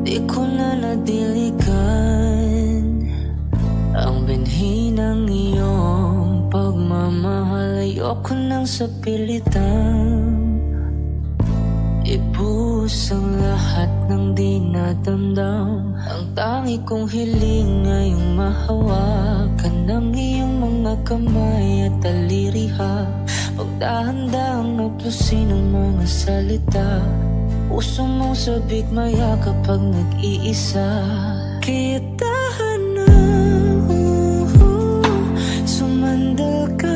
Di ko na nadiligan ang binhi ng iyong pagmamahal. Ayoko nang sapilitan, ibuhos ang lahat ng di nadamdam. Ang tangi kong hiling ngayong mahawakan ng iyong mga kamay at taliriha. Pagdahan-dahang naplusin ang mga salita, puso mong sabik maya kapag nag-iisa. Kaya tahan na, sumandal ka,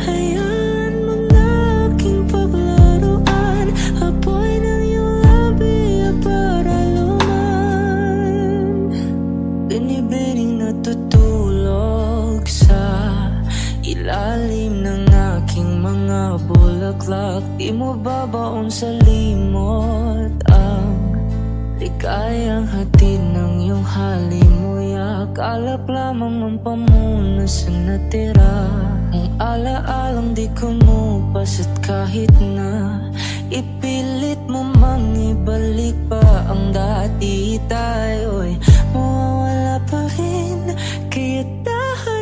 hayaan mo na aking paglaruan. Apoy ng iyong labi para luman, binibining natutulog sa ilalim ng aking mga bulaklak. Di mo babaon sa limot ang ligayang hatid ng iyong halimuyak. Alap lamang ng pamuna sa natira, ang alaalang di kumupas. At kahit na ipilit mo mang ibalik pa ang dati, tayo'y mawawala pa rin. Kaya tahan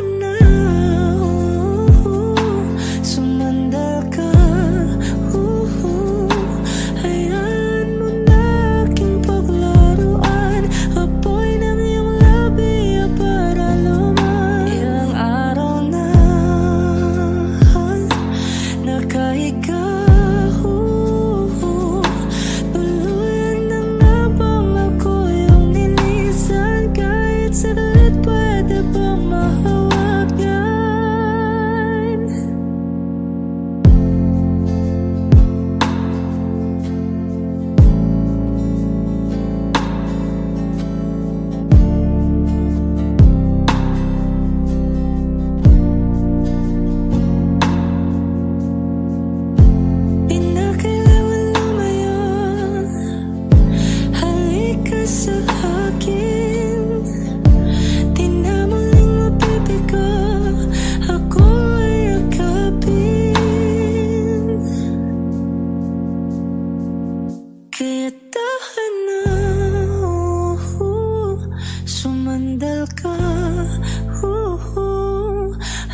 dahan na sumandal ka.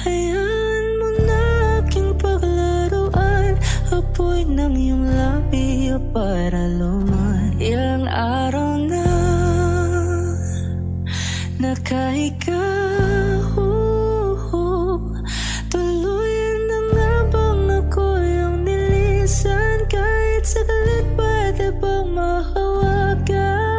Hayaan mo na aking paglaruan, apoy ng iyong labi para luman. Ilang araw na nakahiga, tuluyan na nga bang ako yung nilisan? Kahit saglit pwede bang mahawagan?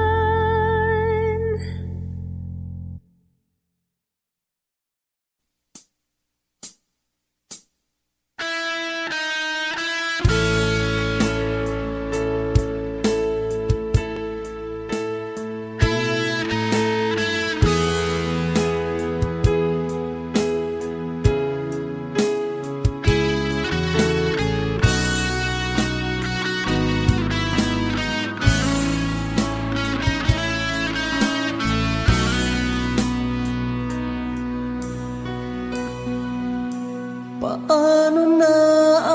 Paano na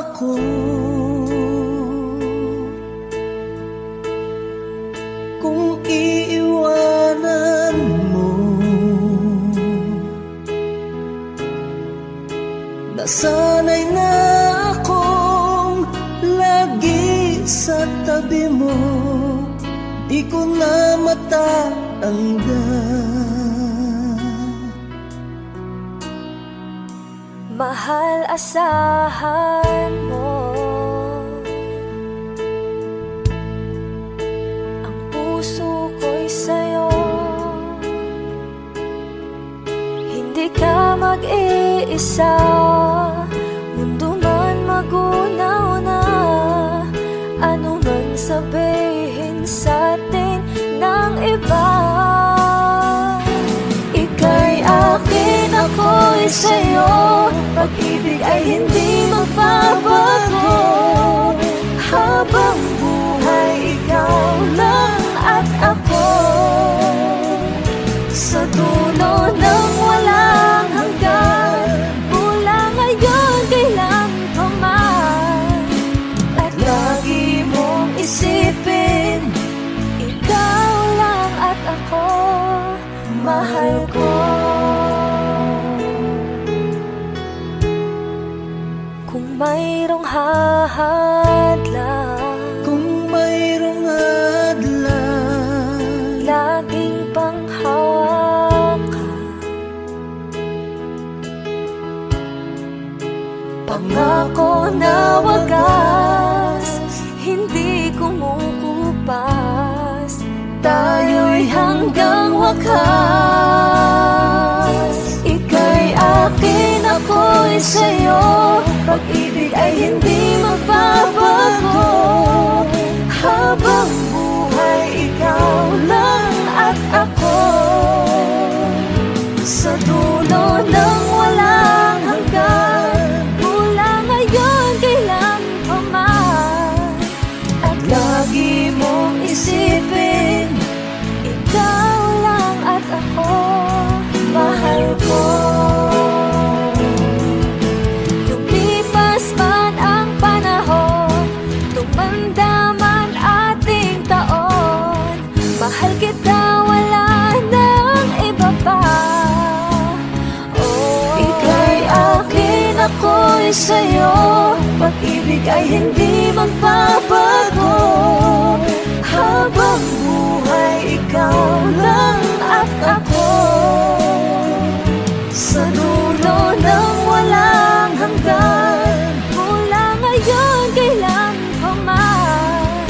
ako kung iiwanan mo? Nasanay na akong lagi sa tabi mo, di ko na matatanggal. Mahal, asahan mo ang puso ko'y sa'yo. Hindi ka mag-iisa, mundo man magunaw na. Ano man sabihin sa'tin ng iba, ika'y akin, ako'y sa'yo. Pag-ibig ay hindi magbabago, habang buhay ikaw lang at ako. Sa dulo ng walang hanggan, mula ngayon kailan pa man. At lagi mong isipin, ikaw lang at ako, mahal ko. Kung mayroong hahadlang, Kung mayroong hadlang, laging panghawakan, pangako na wagas, hindi kumukupas, tayo'y hanggang wakas. Ika'y akin, ako'y sa'yo. Pag-ibig ay hindi magbabago, habang buhay ikaw lang at ako. Sa dulo ng walang hanggan, mula ngayon kailan pa man. At lagi mong isipin, ikaw lang at ako, mahal ko. Lumipas man ang panahon, tumanda man ating taon, mahal kita, wala nang iba pa. Oh, ika'y akin, ako'y sa'yo. Pag-ibig ay hindi magbabago, habang buhay ikaw lang at ako. Sa dulo ng walang hanggan, mula ngayon kailan pa man.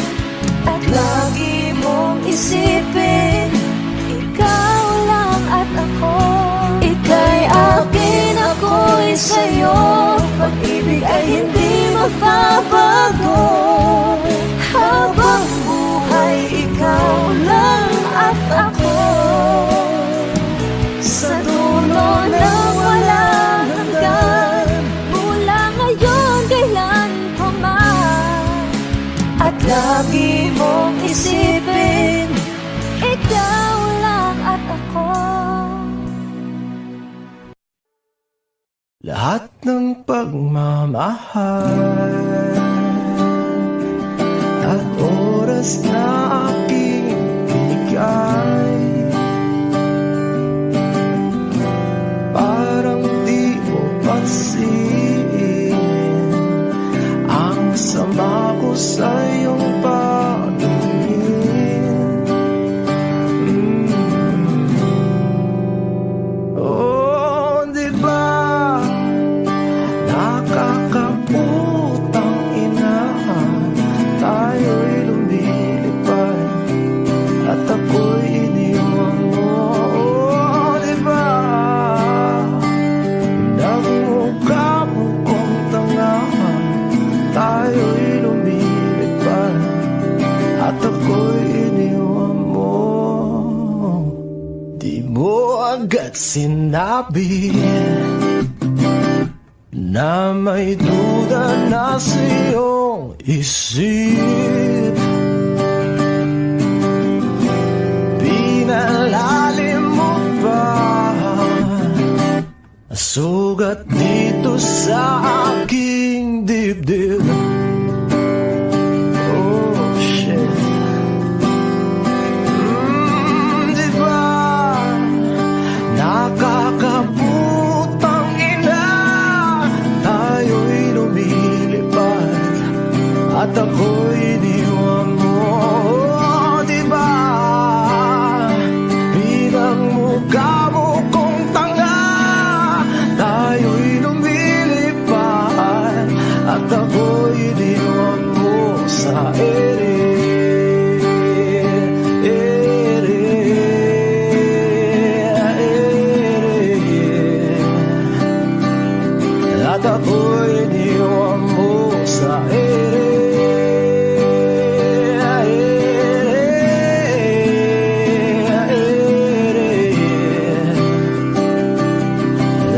At lagi mong isipin, ikaw lang at ako. Ika'y akin, ako'y sa'yo. Pag-ibig ay hindi magbabago, habang buhay ikaw lang at ako. Sa dulo ng walang hanggan, mula ngayon kailan pa man. At lagi mong isipin, ikaw lang at ako. lahat ng pagmamahal at oras na at sinabi na may duda na sa iyong isip. Pinalalim mo pa sugat dito sa aking dibdib. Oh shit. Diba nakakaputang ina, tayo'y lumilipad at ako'y iniwan mo. Oh, diba bilang mukha mo kong tanga, tayo'y lumilipad at ako'y iniwan mo sa ere. At ako'y iniwan mo sa ere.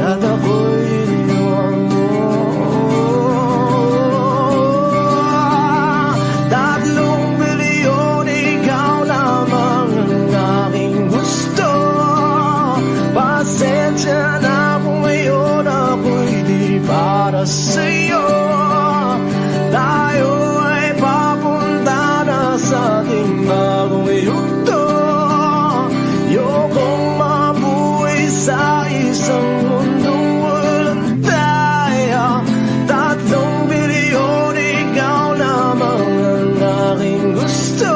At ako'y iniwan mo. 3 bilyon, ikaw lamang ang aking gusto. Pasensya na kung ngayon ako'y di para sa'yo. Tayo ay papunta na sa ating bagong yugto. Ayokong mabuhay sa isang mundong walang tayo. 3 bilyon, ikaw lamang ang aking gusto.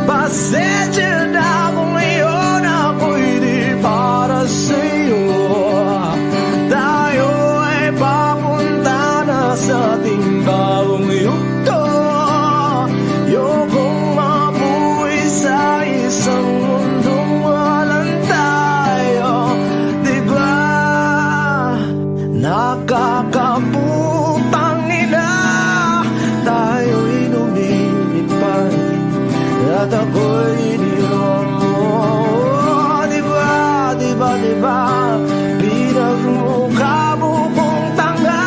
Pasensya na kung ngayon ako'y di para sa'yo. Tayo ay papunta na sa ating bagong yugto. Ayokong mabuhay sa isang mundong walang tayo. Diba nakakaputang ina, tayo'y lumilipad at ako'y iniwan mo. Diba, diba, diba pinagmukha mo kong tanga,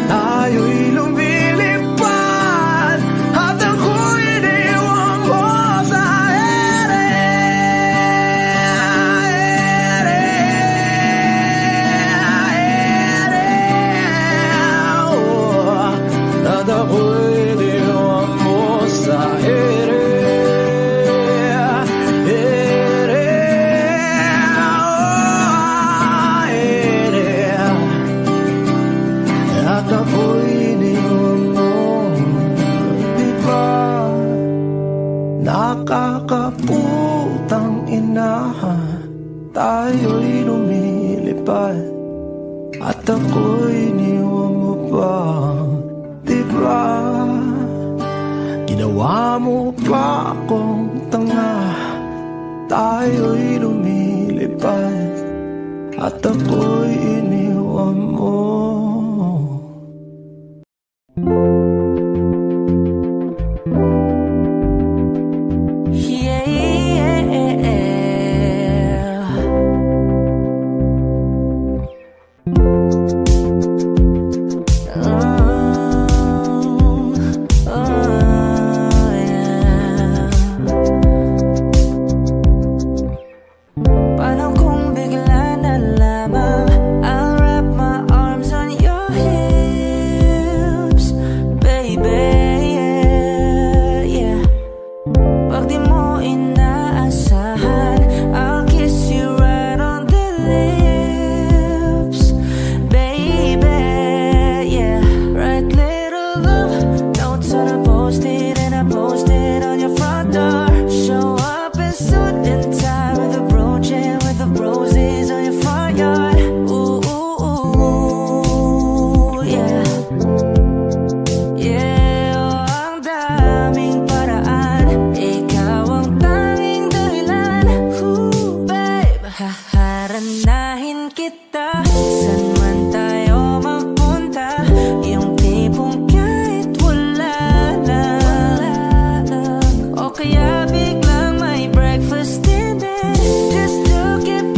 tayo'y lumilipad at ako'y iniwan mo sa ere. At ako'y iniwan mo sa ere. At ako'y iniwan mo. Diba nakakaputang ina, tayo'y lumilipad at ako'y iniwan mo pa. Diba ginawa mo pa akong tanga, tayo'y lumilipad at ako'y iniwan mo. Paano kung bigla na lamang I'll wrap my arms on your hips, baby, yeah, yeah. Pag di mo inaasahan, I'll kiss you right on the lips, baby, yeah. Write little love notes on a post-it and I post it on your front door. Show up in suit and tie with a brooch and with the roses on your front yard. Ooh, ooh, ooh, yeah. Yeah, oh, ang daming paraan, ikaw ang tanging dahilan. Ooh, babe, haharanahin kita saan man tayo magpunta. Yung tipong kahit wala lang, o kaya biglang may breakfast in bed, just to keep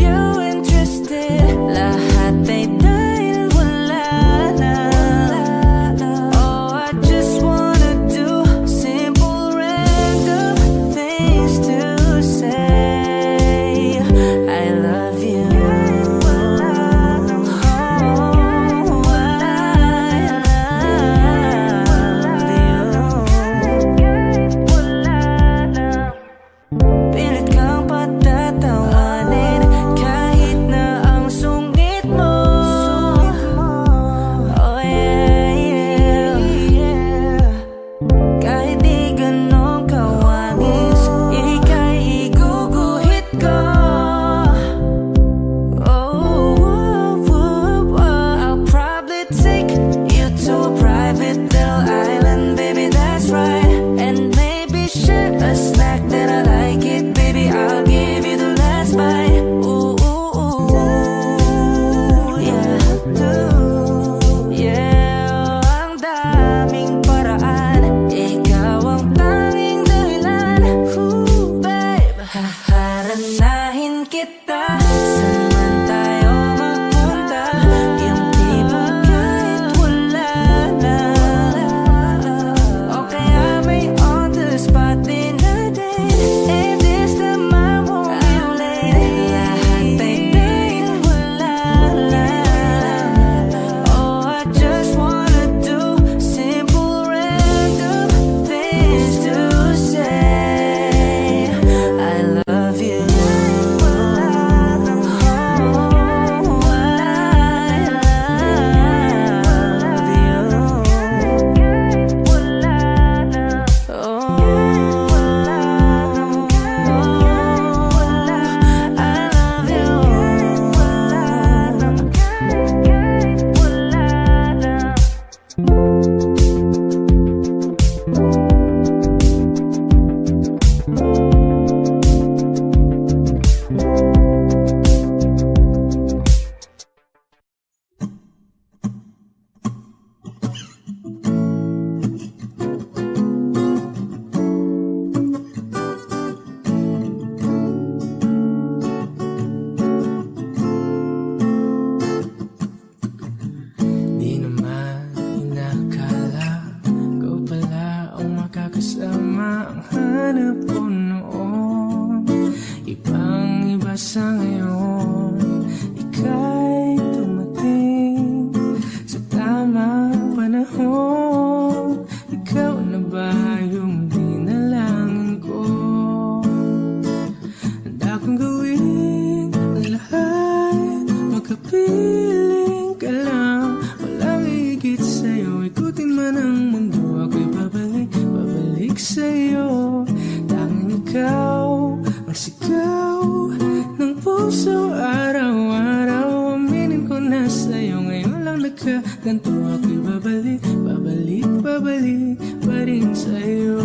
ikaw ang sigaw ng puso araw-araw. Aminin ko na sa'yo, ngayon lang nagkaganto. Ako'y babalik, babalik, babalik pa rin sa'yo.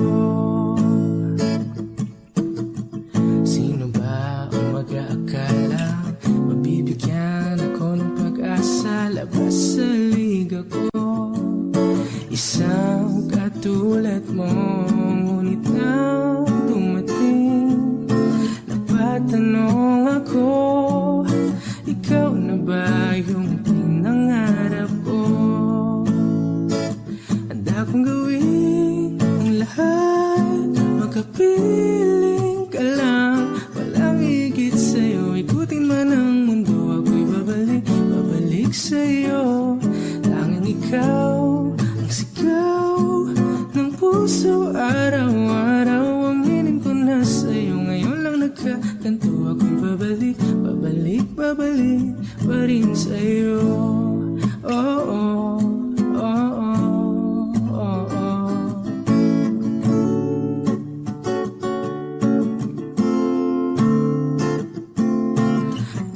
Sino ba ang mag-aakala mabibigyan ako ng pag-asa? Labas sa liga ko, isang katulad mo. Ngunit nang dumating, napatanong ako, ikaw na ba yung pinangarap ko? Handa kong gawin ang lahat, makapiling ka lang, walang higit sa'yo. Ikutin man ang mundo, ako'y babalik, babalik sa'yo. Tanging ikaw ang sigaw ng puso araw-araw. Aminin ko na sa'yo, ngayon lang nagkaganto. Ako'y babalik, babalik, babalik pa rin sa'yo. Oh, oh, oh, oh, oh, oh.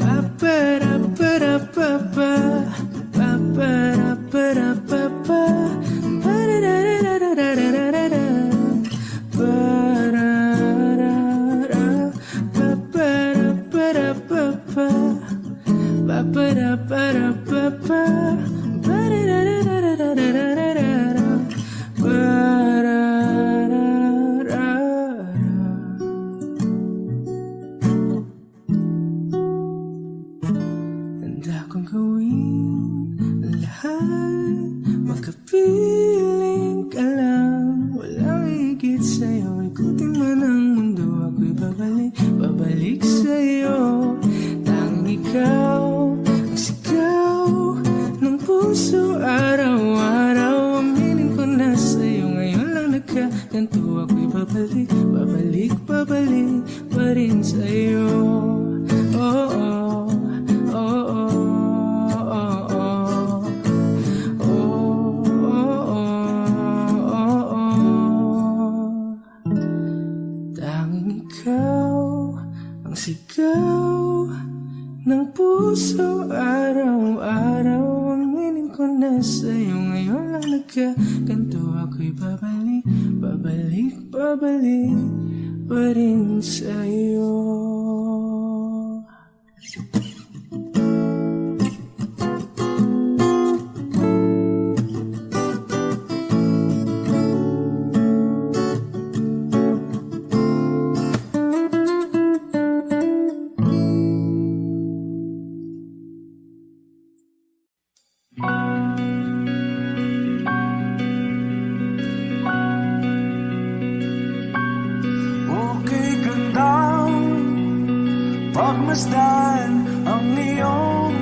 Ba-ba-da-ba-da-ba-ba, ba-ba-da-ba-da-ba-ba, ba-da-da-da-da-da-da-da-da, ba-da-da-da, ba-ba-da-ba-da-ba-ba, ba-ba-da-ba-da-ba-ba, ba-da-da-da-da-da-da-da-da, ba-da-da-da. Handa kong gawin ang lahat, makapiling ka lang, walang higit sa'yo. Ikutin man ang mundo, ako'y babalik, babalik sa'yo. Tanging ikaw ang sigaw ng puso araw-araw. Aminin ko na sa'yo, ngayon lang nagkaganto. Ako'y babalik, babalik, babalik pa rin sa'yo. Oh, oh, oh, oh, oh, oh. Oh, oh, oh, oh. Tanging ikaw ang sigaw ng puso araw-araw. Aminin ko na sa'yo, ngayon lang nagkaganto. Ako'y babalik, babalik, babalik pa rin sa'yo. Okay, gandang pagmasdan ang iyong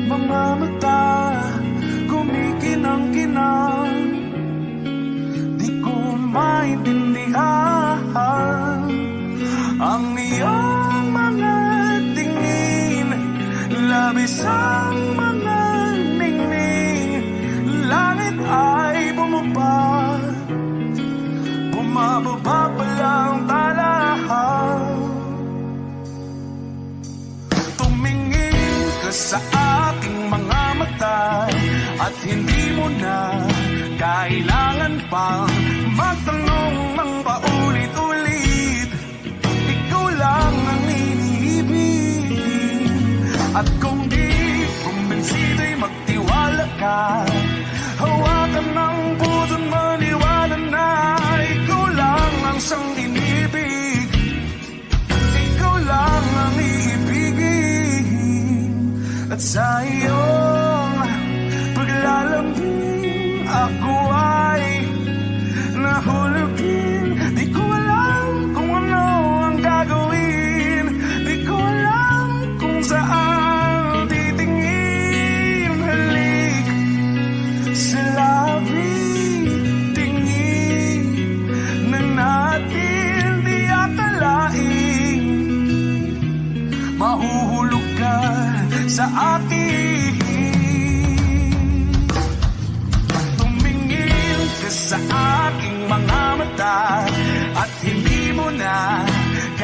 mga mata, kumikinang-kinang. Di ko maintindihan ang iyong mga tingin, labis ang mga ningning. Langit ay bumaba, bumababa pa lang talahan. Tumingin ka sa aking mga mata, at hindi mo na kailangan pang magtanong ng paulit-ulit. Ikaw lang ang iniibig, at kung di kumbinsido'y magtiwala ka. Hawakan ng puso't maniwala na ikaw lang ang siyang inibig. Ikaw lang ang iibigin, at sa iyong paglalambing ako ay nahulugin. Di ko alam kung ano ang gagawin, di ko alam kung saan titingin. Halik sa labi, tingin na natin di akalain. Mahuhulog ka sa akin. Tumingin ka sa aking mga mata, at hindi mo na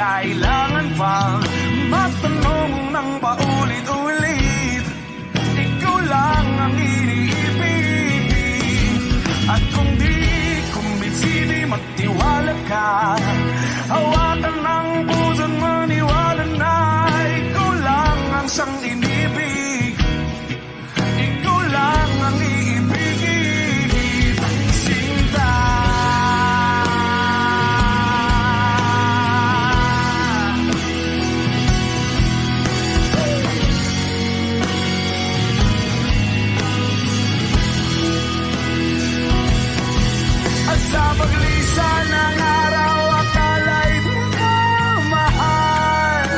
kailangan pang matanong ng paulit-ulit. Ikaw lang ang iniibig. At kung di kumbinsi, magtiwala ka. Hawakan ng puso't maniwala na ikaw lang ang siyang inibig. Ikaw lang ang iibigin, Sinta. At sa paglisan ng araw, akala'y di ka mahal.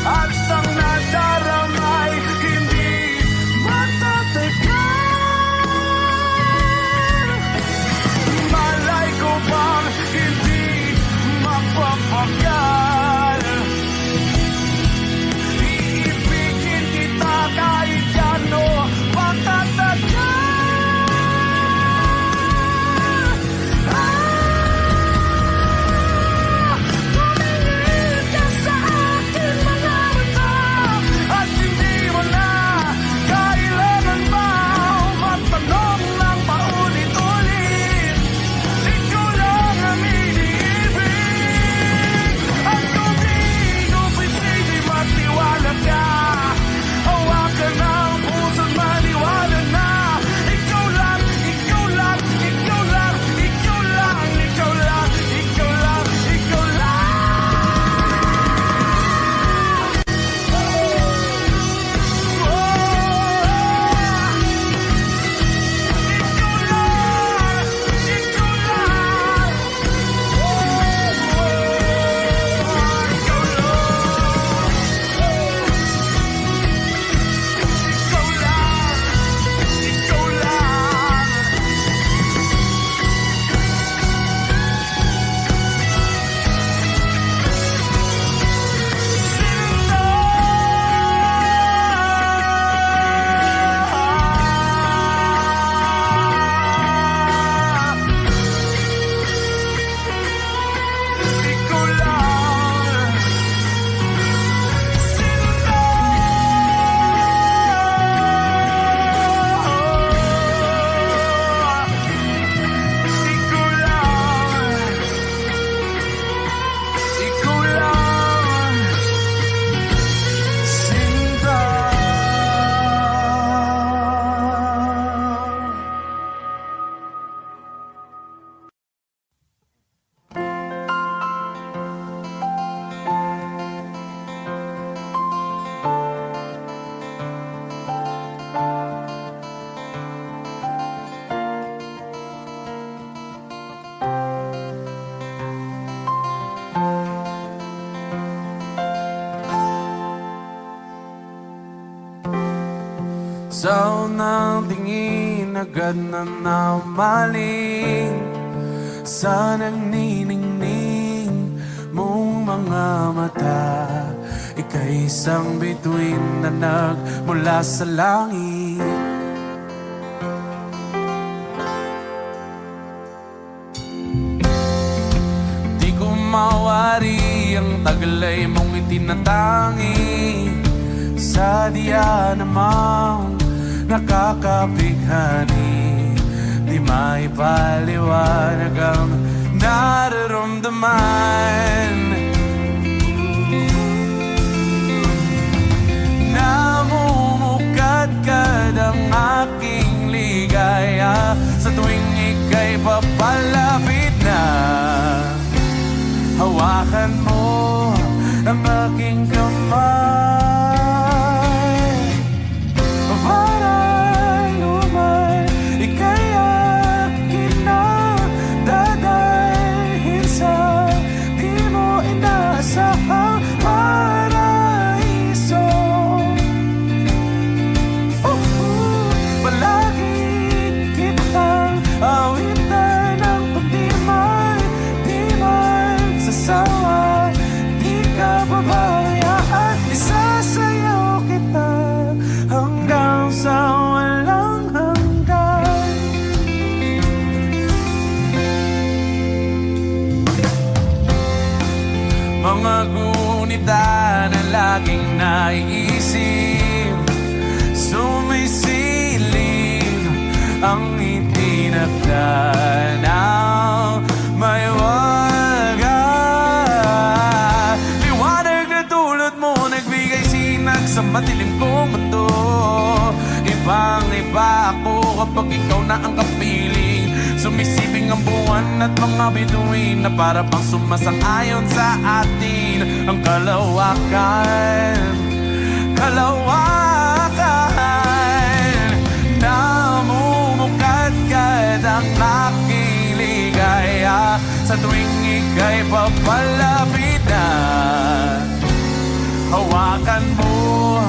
At ang nadaramay, hindi matatagal. Malay ko bang hindi mapapagal. Iibigin kita kahit gano patatagal. Tumingin ka sa akin mga mata at hindi mo na kailangan ba matanong ng paulit-ulit. Ikaw lang ang iniibig. At kung di kumbinsi, magtiwala ka. Hawakan ang puso't maniwala na ikaw lang, ikaw lang, ikaw lang, ikaw lang, ikaw lang, ikaw lang, ikaw lang. Sa unang tingin agad na namaling sa nagniningning mong mga mata. Ika'y isang bituin na nagmula sa langit. Di ko mawari ang taglay mong itinatangi sa diya namang nakakabighani. Di maipaliwanag ang nararamdaman. Namumukadkad ang aking ligaya sa tuwing ika'y papalapit na. Hawakan mo ang aking kamay. Parang lumay, ika'y akin na dadalhin sa di mo inaasahang paraiso. Palagi kitang awitan ng pagdimay, di magsasawa, di ka pabayaan. mga gunita na laging naiisip. Sumisilip ang itinakda ng may wagas. Liwanag na tulad mo nagbigay sinag sa madilim kong mundo. Ibang-iba ako kapag ikaw na ang kapiling. Sumisiping ang buwan at mga bituin na para pang sumasang-ayon sa atin. Ang kalawakan, kalawakan, namumukadkad ang aking ligaya sa tuwing ika'y papalapit na. Hawakan mo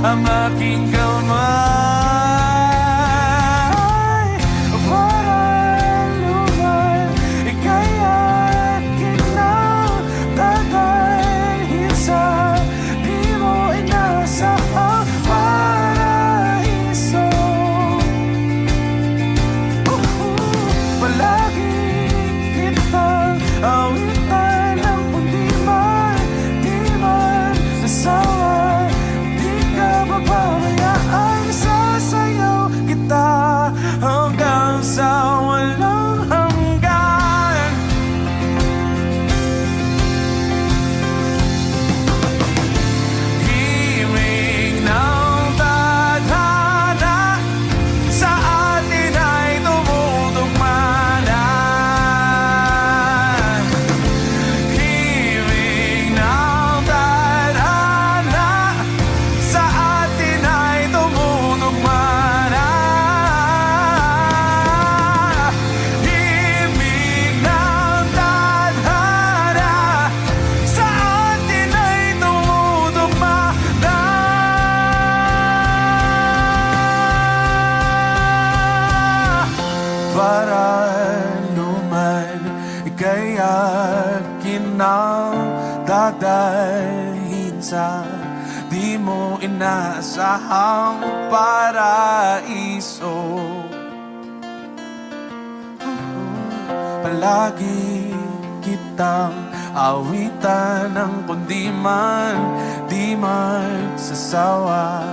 ang aking kamay para luman, ika'y akin na dadalhin sa di mo inasahang paraiso. Palagi kitang awitan ng di man sasawa. Pabayaan, sasayaw kita hanggang sa walang hanggan. Himig ng tadhana sa atin ay tumutugma na. Himig ng tadhana sa atin ay tumutugma na. Himig ng tadhana sa atin ay tumutugma na. Para luman, ika'y akin ang dadalhin sa di mo inaasahang paraiso. Palagi kitang awitan ng kundi man di magsasawa.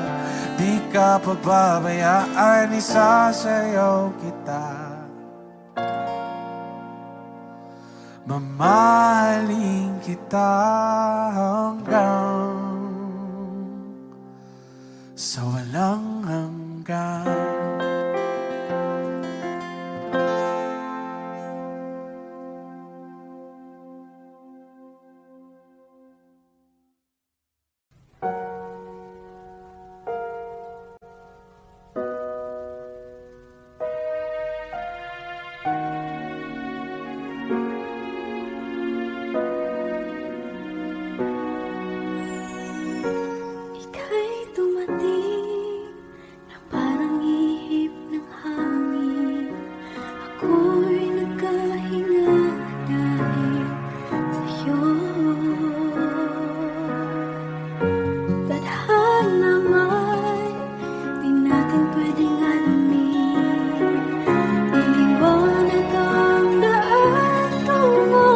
Di ka pababayaan, isasayaw kita. Mamahalin kita hanggang sa walang hanggan. Ika'y dumating na parang ihip ng hangin. Ako'y nagkahinga dahil sa'yo. Tadhana may di natin pwedeng alamin. Iliwanag ang daan tungo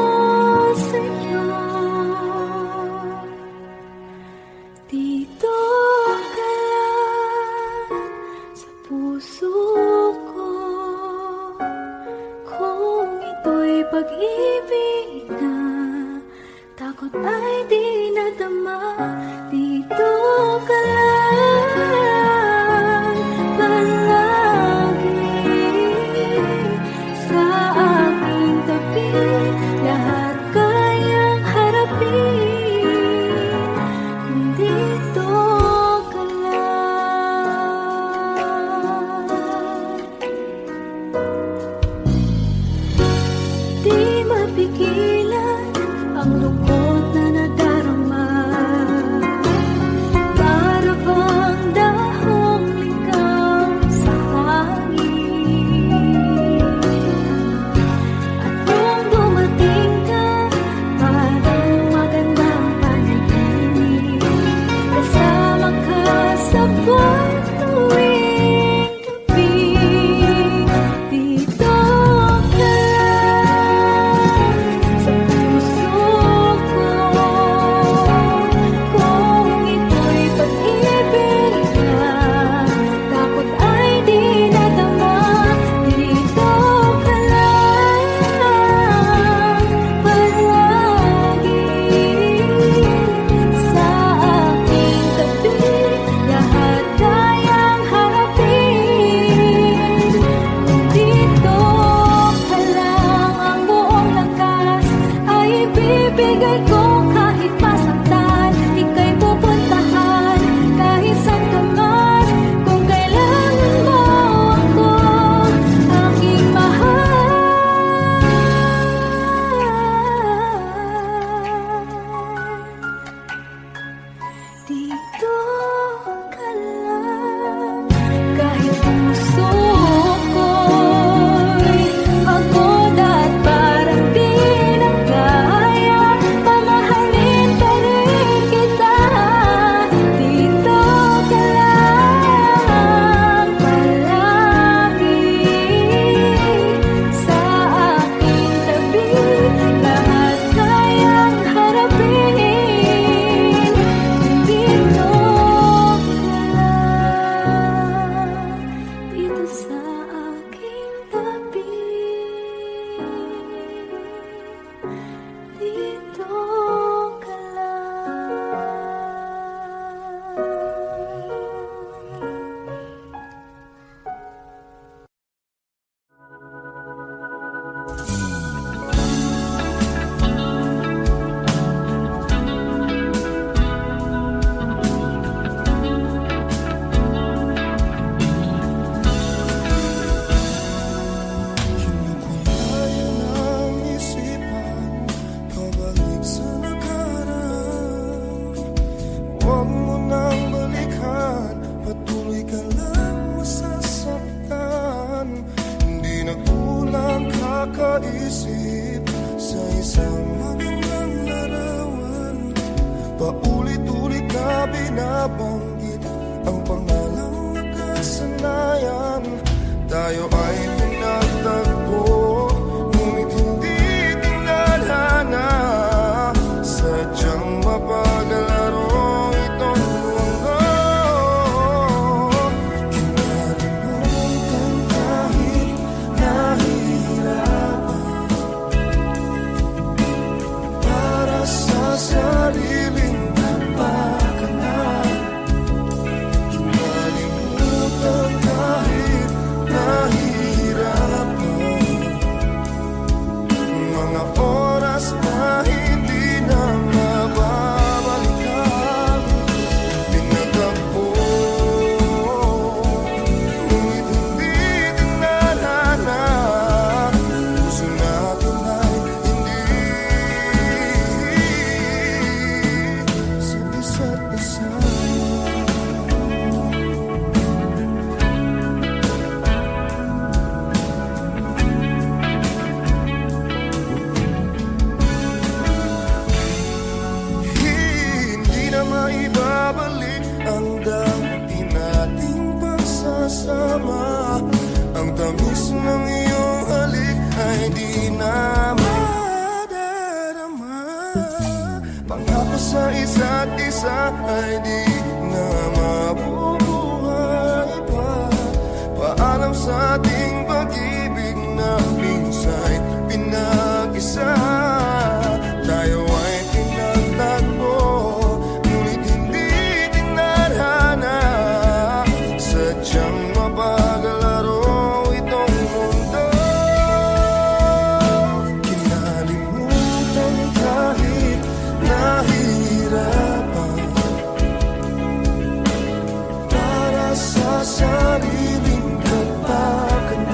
sa'yo. Dito ka lang sa puso ko. Kung ito'y pag-ibig na takot ay di nadama. Dito ka lang palagi sa aking tabi. Lahat kayang harapin kung dito ka lang. Di mapigilan ang lungkot na nadarama. Para bang dahong ligaw sa hangin. At nung dumating ka, parang magandang panaginip. Kasama ka sa buwan tuwing gabi. Dito ka lang sa puso ko. ibibigay ko kahit masaktan. Ika'y pupuntahan kahit saan ka man. Kung kailangan mo ako, aking mahal. Dito ka lang, kahit puso ko'y pagod at parang di na kaya. Mamahalin pa rin kita. Dito ka lang, palagi sa aking tabi. Lahat kayang harapin. Dito ka lang, dito sa aking tabi. Dito ka lang. Kinukulayan ang isipan, pabalik sa nakaraan. Huwag mo nang balikan, patuloy ka lang masasaktan. Hindi na kulang kakaisip sa isang magandang larawan. Paulit-ulit na binabanggit ang pangalang nakasanayan. Tayo ay pinagtagpo, ngunit hindi tinadhana. Sadyang mapaglalaro itong mundo. Kinalimutan kahit nahihirapan, para sa sariling kapakanan. Kinalimutan kahit nahihirapan, mga oras na hindi na mababalikan. Pinagtagpo, ngunit hindi tinadhana. Puso natin ay hindi sa isa't isa. Hindi na maibabalik ang dati nating pagsasama. Ang tamis ng iyong halik ay di na madarama. Pangako sa isa't isa ay di na mabubuhay pa. Paalam sa ating pag-ibig na minsa'y pinag-isa. Tayo ay pinagtagpo, ngunit hindi tinadhana. Sadyang mapaglalaro itong mundo. Kinalimutan kahit nahihirapan, para sa sariling kapakanan.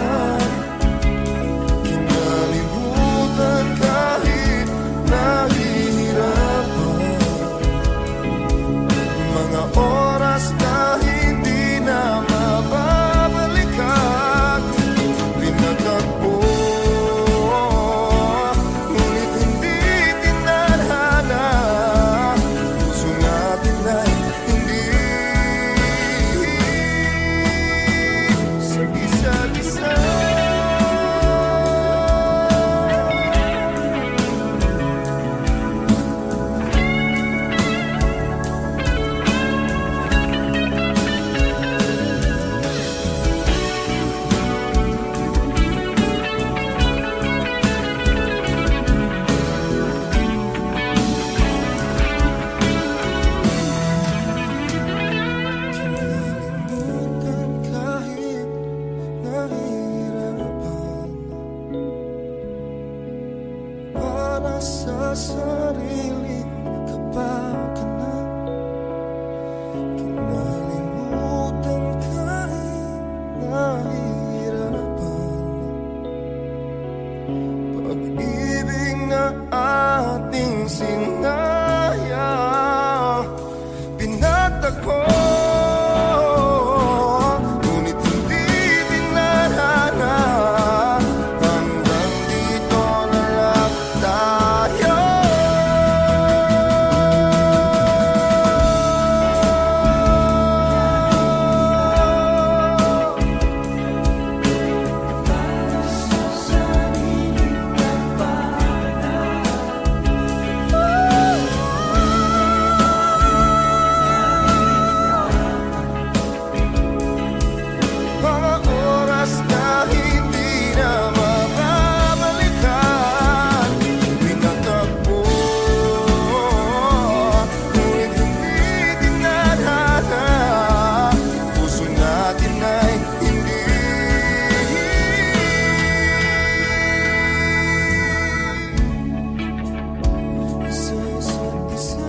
sariling kapakanan. Kinalimutan kahit nahihirapan. Pag-ibig na ating sinayang pinagtagpo, ngunit hindi dinarana. Hanggang dito na lang tayo. Mga oras na hindi na mababalikan, pinagtagpo, ngunit hindi dinarana. Puso natin ay hindi sa isa't isa.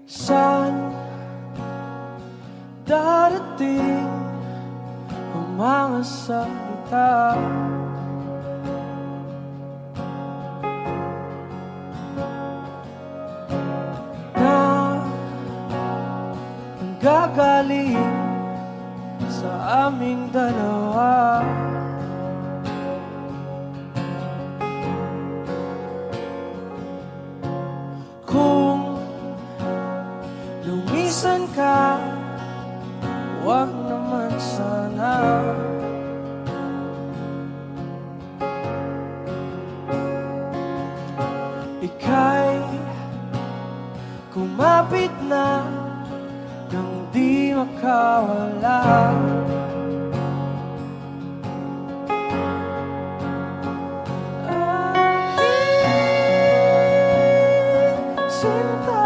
Saan darating ang mga salita na nanggagaling sa aming dalawa? Kung lumisan ka, wag naman sana. Ika'y kumapit na nang di makawala. Aking sinta,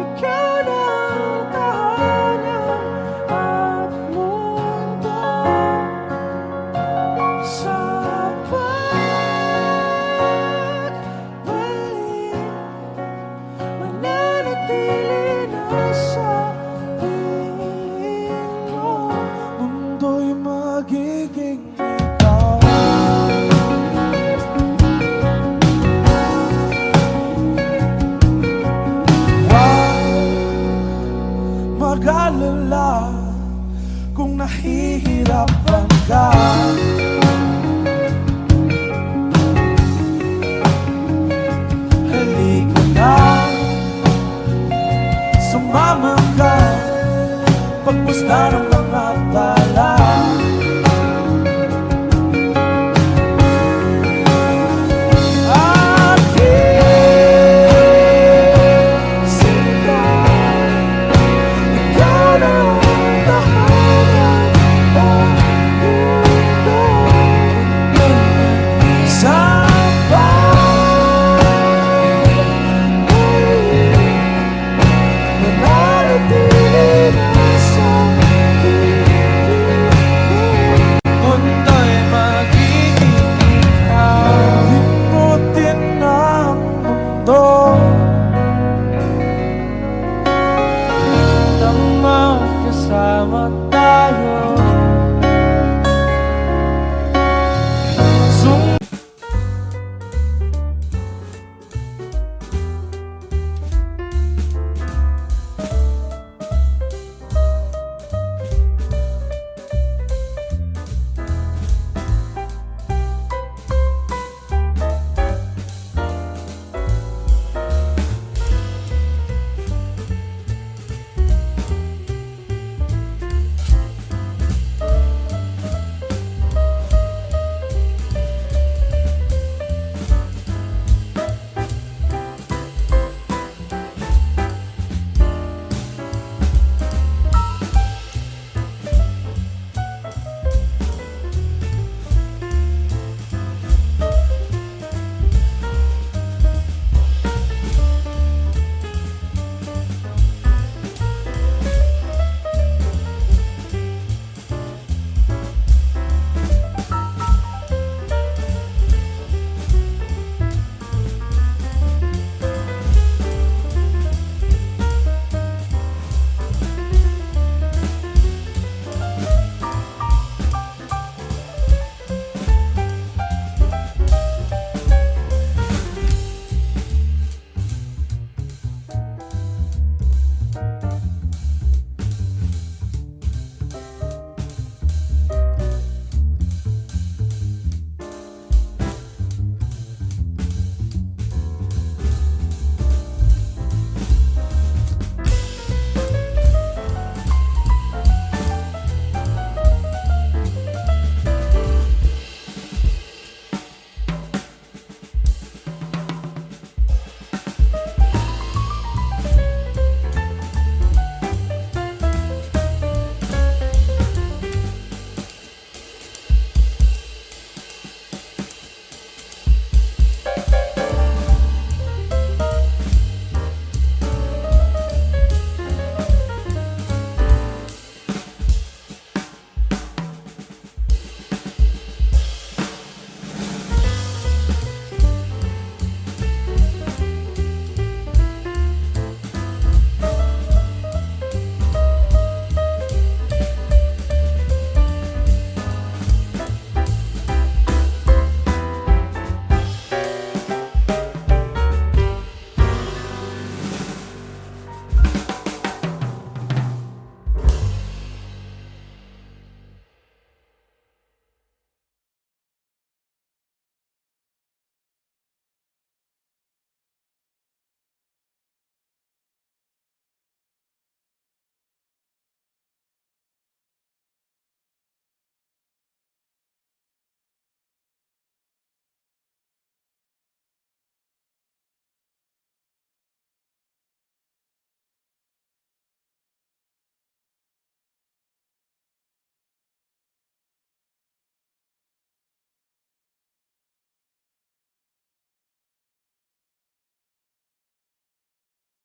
ikaw na ang tahanan at mundo. Sa pagbalik, mananatili na sa piling mo. Mundo'y magiging ikaw. Mag-alala kung nahihirapan ka. Halika na, sumama ka, pagpusta ng mga tala. Aking sinta, ikaw na ang tahanan at mundo. Sa pagbalik, mananatili na sa piling mo. Mundo'y magiging ikaw. Limutin ang mundo nang magkasama